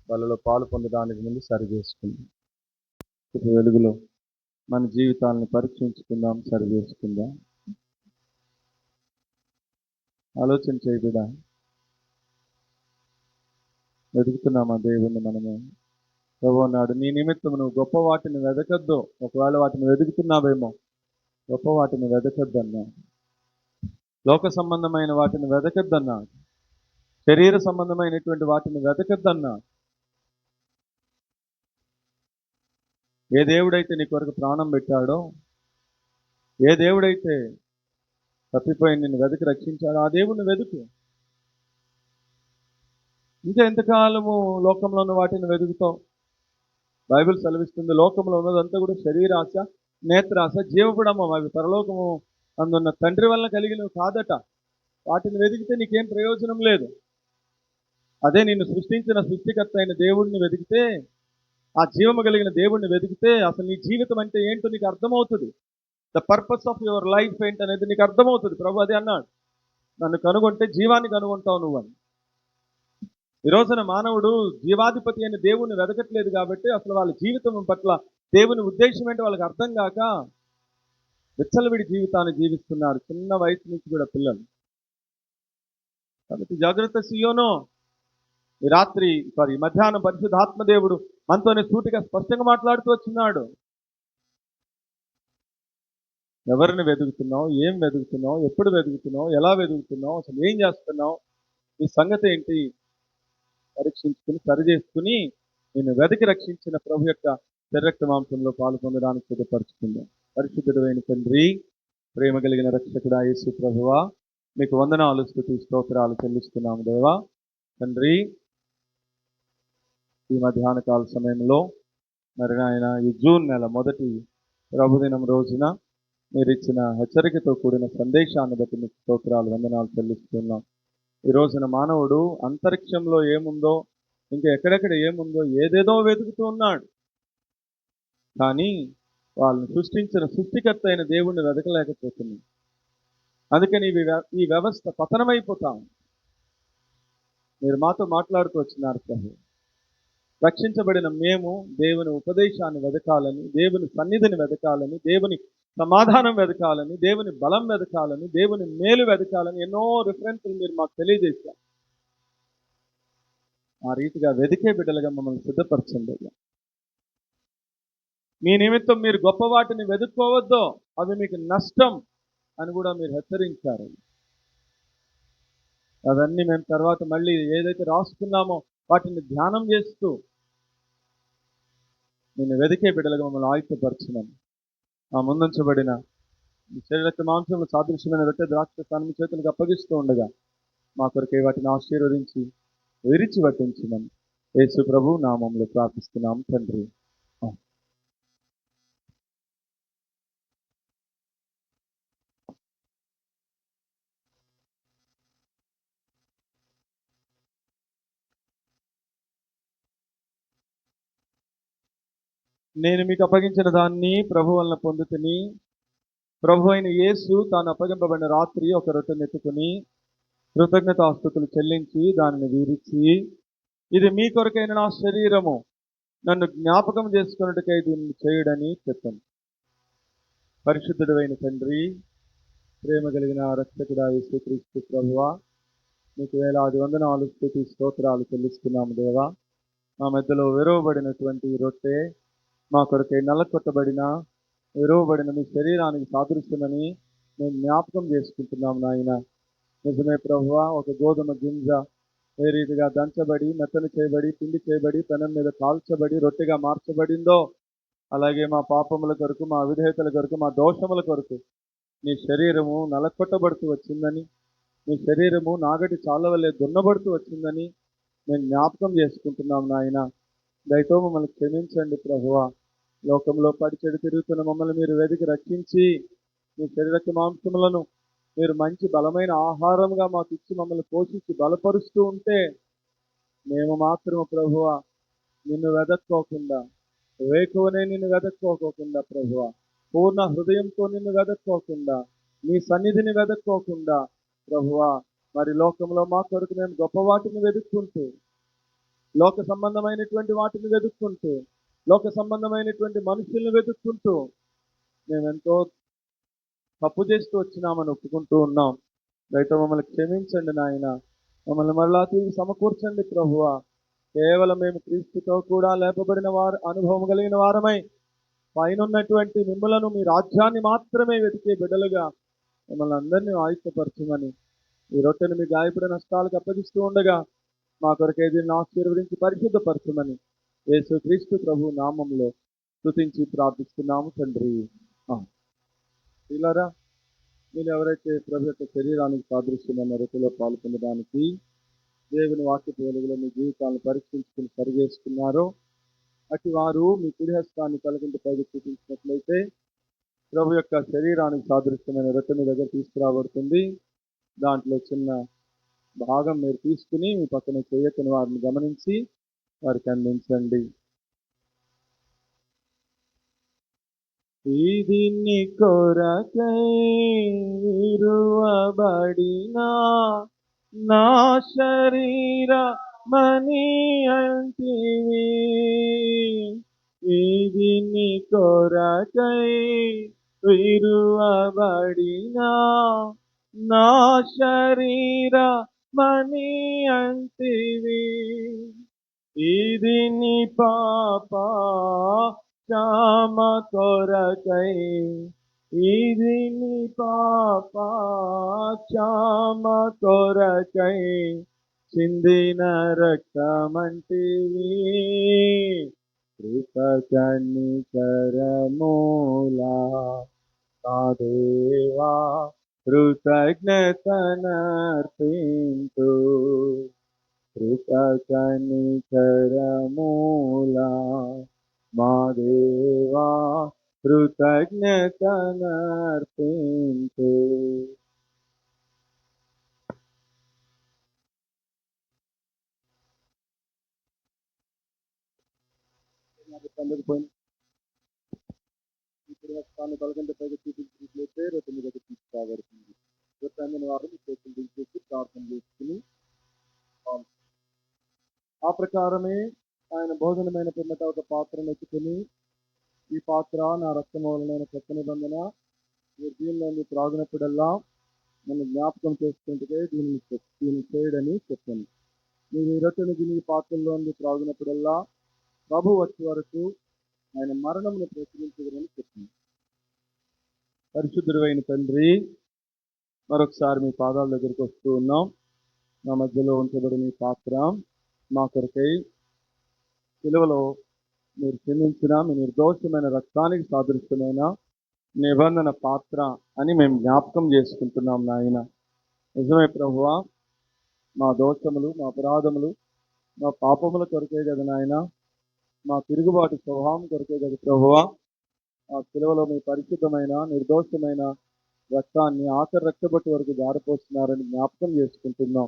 వాళ్ళలో పాలు పొందడానికి ముందు సరి చేసుకుందాం. ఇప్పుడు వెలుగులో మన జీవితాలను పరీక్షించుకుందాం, సరి చేసుకుందాం. ఆలోచన చేయబిడా, వెతుకుతున్నామా దేవుణ్ణి మనము? ప్రభు అన్నాడు, నీ నిమిత్తం నువ్వు గొప్ప వాటిని వెదకద్దు. ఒకవేళ వాటిని వెతుకుతున్నావేమో, గొప్ప వాటిని వెదకద్దన్నా. లోక సంబంధమైన వాటిని వెదకద్దన్నా. శరీర సంబంధమైనటువంటి వాటిని వెతకద్దన్నా. ఏ దేవుడైతే నీ కొరకు ప్రాణం పెట్టాడో, ఏ దేవుడైతే తప్పిపోయి నిన్ను వెతికి రక్షించాడో ఆ దేవుడిని వెతుకు. ఇంకా ఎంతకాలము లోకంలో ఉన్న వాటిని వెతుకుతావు? బైబిల్ సెలవిస్తుంది, లోకంలో ఉన్నదంతా కూడా శరీరాశ, నేత్రాశ, జీవపుడమం, అవి పరలోకము అందున్న తండ్రి వల్ల కలిగినవి కాదట. వాటిని వెతికితే నీకేం ప్రయోజనం లేదు. అదే నిన్ను సృష్టించిన సృష్టికర్త అయిన దేవుడిని వెతికితే, ఆ జీవము కలిగిన దేవుడిని వెతికితే అసలు నీ జీవితం అంటే ఏంటో నీకు అర్థమవుతుంది. The purpose of your life ఏంటనేది నీకు అర్థమవుతుంది. ప్రభు అదే అన్నాడు, నన్ను కనుగొంటే జీవాన్ని కనుగొంటావు నువ్వు అని. ఈ రోజున మానవుడు జీవాధిపతి అయిన దేవుణ్ణి వెతకట్లేదు కాబట్టి అసలు వాళ్ళ జీవితం పట్ల దేవుని ఉద్దేశం ఏంటో వాళ్ళకి అర్థం కాక విచ్చలవిడి జీవితాన్ని జీవిస్తున్నారు, చిన్న వయసు నుంచి కూడా పిల్లలు. కాబట్టి జాగ్రత్త సియోను. ఈ మధ్యాహ్నం పరిశుద్ధాత్మ దేవుడు మనతోనే సూటిగా స్పష్టంగా మాట్లాడుతూ వచ్చినాడు. ఎవరిని వెతుకుతున్నావు, ఏం వెతుకుతున్నావు, ఎప్పుడు వెతుకుతున్నావు, ఎలా వెతుకుతున్నావు, అసలు ఏం చేస్తున్నావు, ఈ సంగతి ఏంటి పరీక్షించుకుని సరి చేసుకుని నేను వెతికి రక్షించిన ప్రభు యొక్క శరీరక్త మాంసంలో పాలు పొందడానికి సిద్ధపరుచుకుందాం. పరిశుద్ధుడైన తండ్రి, ప్రేమ కలిగిన రక్షకుడా యేసు ప్రభువా, మీకు వందనాలు, స్తుతి, స్తోత్రాలు చెల్లిస్తున్నాము దేవా. తండ్రి, ఈ మధ్యాహ్న కాల సమయంలో మరి నాయన ఈ జూన్ నెల మొదటి ప్రభుదినం రోజున మీరు ఇచ్చిన హెచ్చరికతో కూడిన సందేశాన్ని బట్టి మీకు స్తోత్రాలు, వందనాలు చెల్లిస్తున్నాం. ఈ రోజున మానవుడు అంతరిక్షంలో ఏముందో, ఇంకా ఎక్కడెక్కడ ఏముందో ఏదేదో వెతుకుతూ ఉన్నాడు. కానీ వాళ్ళని సృష్టించిన సృష్టికర్త అయిన దేవుణ్ణి వెతకలేకపోతున్నాం. అందుకని ఈ వ్యవస్థ పతనమైపోతాం. మీరు మాతో మాట్లాడుతూ వచ్చినారు ప్రభు. రక్షించబడిన మేము దేవుని ఉపదేశాన్ని వెతకాలని, దేవుని సన్నిధిని వెతకాలని, దేవుని సమాధానం వెతకాలని, దేవుని బలం వెతకాలని, దేవుని మేలు వెతకాలని ఎన్నో రిఫరెన్స్లు మీరు మాకు తెలియజేశారు. ఆ రీతిగా వెతికే బిడ్డలుగా మమ్మల్ని సిద్ధపరచండి. మీ నిమిత్తం మీరు గొప్ప వాటిని వెతుక్కోవద్దో, అవి మీకు నష్టం అని కూడా మీరు హెచ్చరించారు. అవన్నీ మేము తర్వాత మళ్ళీ ఏదైతే రాసుకున్నామో వాటిని ధ్యానం చేస్తూ నేను వెతికే బిడ్డలుగా మమ్మల్ని ఆయుధపరచున్నాను. ఆ ముందుంచబడిన శరీరక మాంసంలో సాదృశ్యమైన రొట్టె ద్రాక్షాన్ని మీ చేతులకు అప్పగిస్తూ ఉండగా మా కొరకే వాటిని ఆశీర్వదించి విరిచి వడ్డించమని యేసు ప్రభు నామములో ప్రార్థిస్తున్నాం తండ్రి. నేను మీకు అప్పగించిన దాన్ని ప్రభు వలన పొందుతుని, ప్రభు అయిన యేసు తాను అప్పగింపబడిన రాత్రి ఒక రొట్టెను ఎత్తుకుని కృతజ్ఞతాస్తుతులు చెల్లించి దానిని వీరిచి, ఇది మీ కొరకైన నా శరీరము, నన్ను జ్ఞాపకం చేసుకున్నట్టుకై దీన్ని చేయుడని చెప్పాను. పరిశుద్ధుడైన తండ్రి, ప్రేమ కలిగిన రక్షకుడా యేసుక్రీస్తు ప్రభువా, మీకు వేలాది వందనాలు, స్తుతి, స్తోత్రాలు చెల్లిస్తున్నాము దేవా. మా మధ్యలో విరవబడినటువంటి రొట్టె మా కొరకై నల్లకొట్టబడిన విరవబడిన మీ శరీరానికి సాదృశ్యమని మేము జ్ఞాపకం చేసుకుంటున్నాము నాయన. నిజమే ప్రభువా, ఒక గోధుమ గింజ ఏ రీతిగా దంచబడి మెత్తను చేయబడి పిండి చేయబడి పెనం మీద కాల్చబడి రొట్టెగా మార్చబడిందో, అలాగే మా పాపముల కొరకు, మా అవిధేయతల కొరకు, మా దోషముల కొరకు నీ శరీరము నలకొట్టబడుతూ వచ్చిందని, నీ శరీరము నాగటి చాలవలే దున్నబడుతూ వచ్చిందని మేము జ్ఞాపకం చేసుకుంటున్నాం నాయన. దయతో మమ్మల్ని క్షమించండి ప్రభువా. లోకంలో పడిచెడు తిరుగుతున్న మమ్మల్ని మీరు వెతికి రక్షించి మీ శరీరక మాంసములను మీరు మంచి బలమైన ఆహారంగా మాకు ఇచ్చి మమ్మల్ని పోషించి బలపరుస్తూ ఉంటే మేము మాత్రము ప్రభువా నిన్ను వెదక్కోకుండా, వేకువనే నిన్ను వెదక్కోకుండా ప్రభువా, పూర్ణ హృదయంతో నిన్ను వెదక్కోకుండా, నీ సన్నిధిని వెదక్కోకుండా ప్రభువా, మరి లోకంలో మా కొరకు మేము గొప్ప వాటిని వెతుక్కుంటూ లోక సంబంధమైనటువంటి వాటిని వెతుక్కుంటూ, లోక సంబంధమైనటువంటి మనుషుల్ని వెతుక్కుంటూ మేమెంతో తప్పు చేస్తూ వచ్చినామని ఒప్పుకుంటూ ఉన్నాం. దయతో మమ్మల్ని క్షమించండి నాయన. మమ్మల్ని మరలా తిరిగి సమకూర్చండి ప్రభువా. కేవలం మేము క్రీస్తుతో కూడా లేపబడిన వారు, అనుభవం కలిగిన వారమై పైనున్నటువంటి మిమ్మలను, మీ రాజ్యాన్ని మాత్రమే వెతికే బిడ్డలుగా మమ్మల్ని అందరినీ ఆయుత్తపరచమని ఈ రొట్టెను మీ గాయపడిన నష్టాలకు అప్పగిస్తూ ఉండగా మా కొరకే దీన్ని ఆశీర్వదించి పరిశుద్ధపరచమని యేసు క్రీస్తు ప్రభు నామంలో స్తుతించి ప్రార్థిస్తున్నాము తండ్రి. పిల్లరా, మీరు ఎవరైతే ప్రభు యొక్క శరీరానికి సాదృశ్యమైన రీతిలో పాల్పొందడానికి దేవుని వాక్యపు వెలుగులో మీ జీవితాలను పరీక్షించుకుని సరిచేసుకున్నారో అటు వారు మీ కుడి హస్తాన్ని తలకింటి పైకి చూపించినట్లయితే ప్రభు యొక్క శరీరానికి సాదృశ్యమైన రొట్టె మీ దగ్గర తీసుకురాబడుతుంది. దాంట్లో చిన్న భాగం మీరు తీసుకుని మీ పక్కన చేయకని వారిని గమనించి వారికి అందించండి. ఇది నీ కొరకై విరువబడిన నా శరీరమని అంటివి. ఇది నీ కొరకై విరువబడిన నా శరీరమని అంటివి. ఇది నీ పాప క్షమ కొరకై, ఇది నీ పాప క్షమ కొరకై చిందిన రక్తమంటివి. కృపకనికరమూలా నా దేవా కృతజ్ఞతనర్పింతు. కృపకనికరమూలా మా దేవా కృతజ్ఞతనర్పింతు. పలకంట పైకి చూపించినట్లయితే రొట్టె మీద తీసుకురాబడుతుంది. రొట్టె అందిన వారు మీ చేతులు దించేసి ప్రార్థన చేసుకుని ఆ ప్రకారమే ఆయన భోజనమైన పిమ్మట ఒక పాత్రను ఎత్తుకుని, ఈ పాత్ర నా రక్తం వలన కొత్త నిబంధన, మీరు దీనిలో మీరు త్రాగినప్పుడల్లా నన్ను జ్ఞాపకం చేసుకుంటే దీన్ని చేయడని చెప్పాను. మీరు ఈ రొట్టెను దీని పాత్రలో త్రాగినప్పుడల్లా ప్రభు వచ్చే వరకు ఆయన మరణమును ప్రచురించదని చెప్పింది. పరిశుద్ధుడైన తండ్రి, మరొకసారి మీ పాదాల దగ్గరికి వస్తూ ఉన్నాం. నా మధ్యలో ఉంచబడిన ఈ పాత్ర మా కొరకై సిలువలో మీరు చెందించిన మీ నిర్దోషమైన రక్తానికి సాదృశ్యమైన నిబంధన పాత్ర అని మేము జ్ఞాపకం చేసుకుంటున్నాం నాయన. నిజమే ప్రభువా, మా దోషములు, మా అపరాధములు, మా పాపముల కొరకే కదా నాయన, మా తిరుగుబాటు స్వభావం కొరకే కదా ప్రభువా ఆ సిలువలో మీ పరిశుద్ధమైన నిర్దోషమైన రక్తాన్ని ఆఖరి రక్తబొట్టు వరకు జారపోస్తున్నారని జ్ఞాపకం చేసుకుంటున్నాం.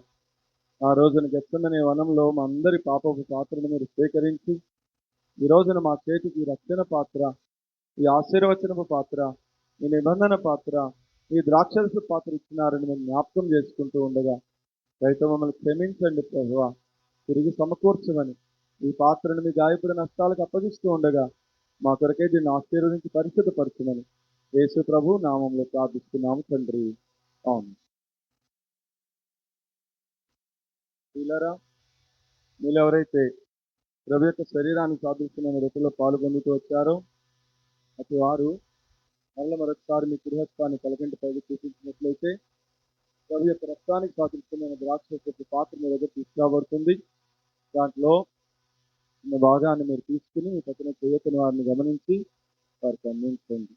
ఆ రోజున గెత్సెమనే వనంలో మా అందరి పాపపు పాత్రను మీరు స్వీకరించి ఈ రోజున మా చేతికి రక్షణ పాత్ర, ఈ ఆశీర్వచనపు పాత్ర, ఈ నిబంధన పాత్ర, ఈ ద్రాక్షరస పాత్ర ఇచ్చినారని మేము జ్ఞాపకం చేసుకుంటూ ఉండగా రైతు మమ్మల్ని క్షమించండి ప్రభువా, తిరిగి సమకూర్చమని ఈ పాత్రను మీ గాయపడిన నష్టాలకు అప్పగిస్తూ ఉండగా మా కొరకే దీన్ని ఆశీర్వదించి పరిశుద్ధపరచమని యేసు ప్రభు నామంలో ప్రార్థిస్తున్నాము తండ్రి. అవును పిల్లరా, మీరు ఎవరైతే ప్రభు యొక్క శరీరానికి సాదృశ్యమైన రీతిలో పాల్గొందుతూ వచ్చారో అటు వారు మళ్ళీ మరొకసారి మీ గృహస్థాన్ని తలకంటి పైకి చూపించినట్లయితే ప్రభు యొక్క రక్తానికి సాదృశ్యమైన ద్రాక్షరసపు పాత్ర మీ దగ్గర తీసుకురాబడుతుంది. దాంట్లో ఉన్న భాగాన్ని మీరు తీసుకుని మీ పక్కన చేయకుని వారిని గమనించి వారికి అందించండి.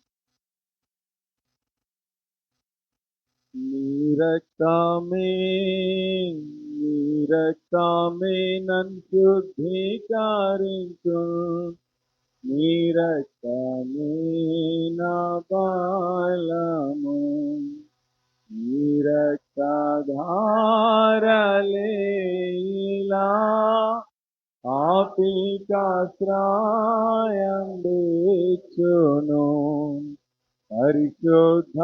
నీ రక్తమే నన్ను శుద్ధీకరించు, నీ రక్తమే నా బలము, నీ రక్తధారలే ఇలా ఆపికాశ్రయం తెచ్చును. పరిశుద్ధ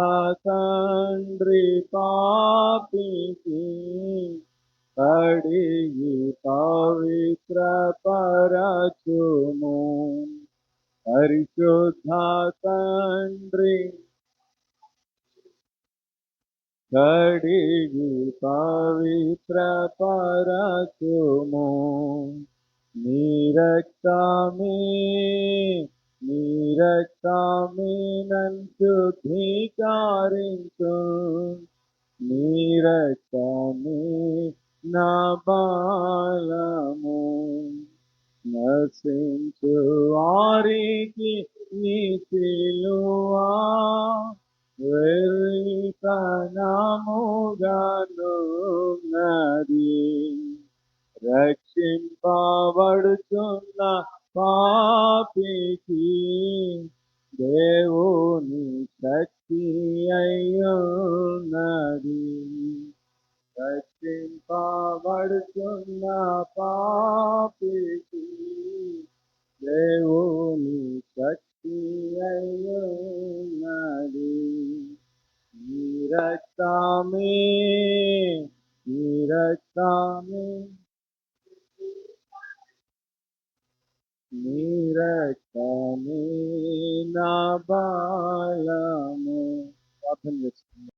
తండ్రి పాపికి కడిగి పవిత్ర పరచుము పరిశుద్ధ తండ్రి కడిగి పవిత్ర పరచుము నీ రక్తమే నన్ను శుద్ధీకరించు నీ రక్తమే నా బలము నశించు వారికి నీ సిలువా వెర్రితనముగానున్నది రక్షింపబడుతున్న పాపికి దేవుని శక్తి అయ్యున్నది రక్షింపబడుతున్న పాపికి దేవుని శక్తి అయ్యున్నది నీ రక్తమే నీ రక్తమే నా బలము ప్రార్థన చేస్తున్నాను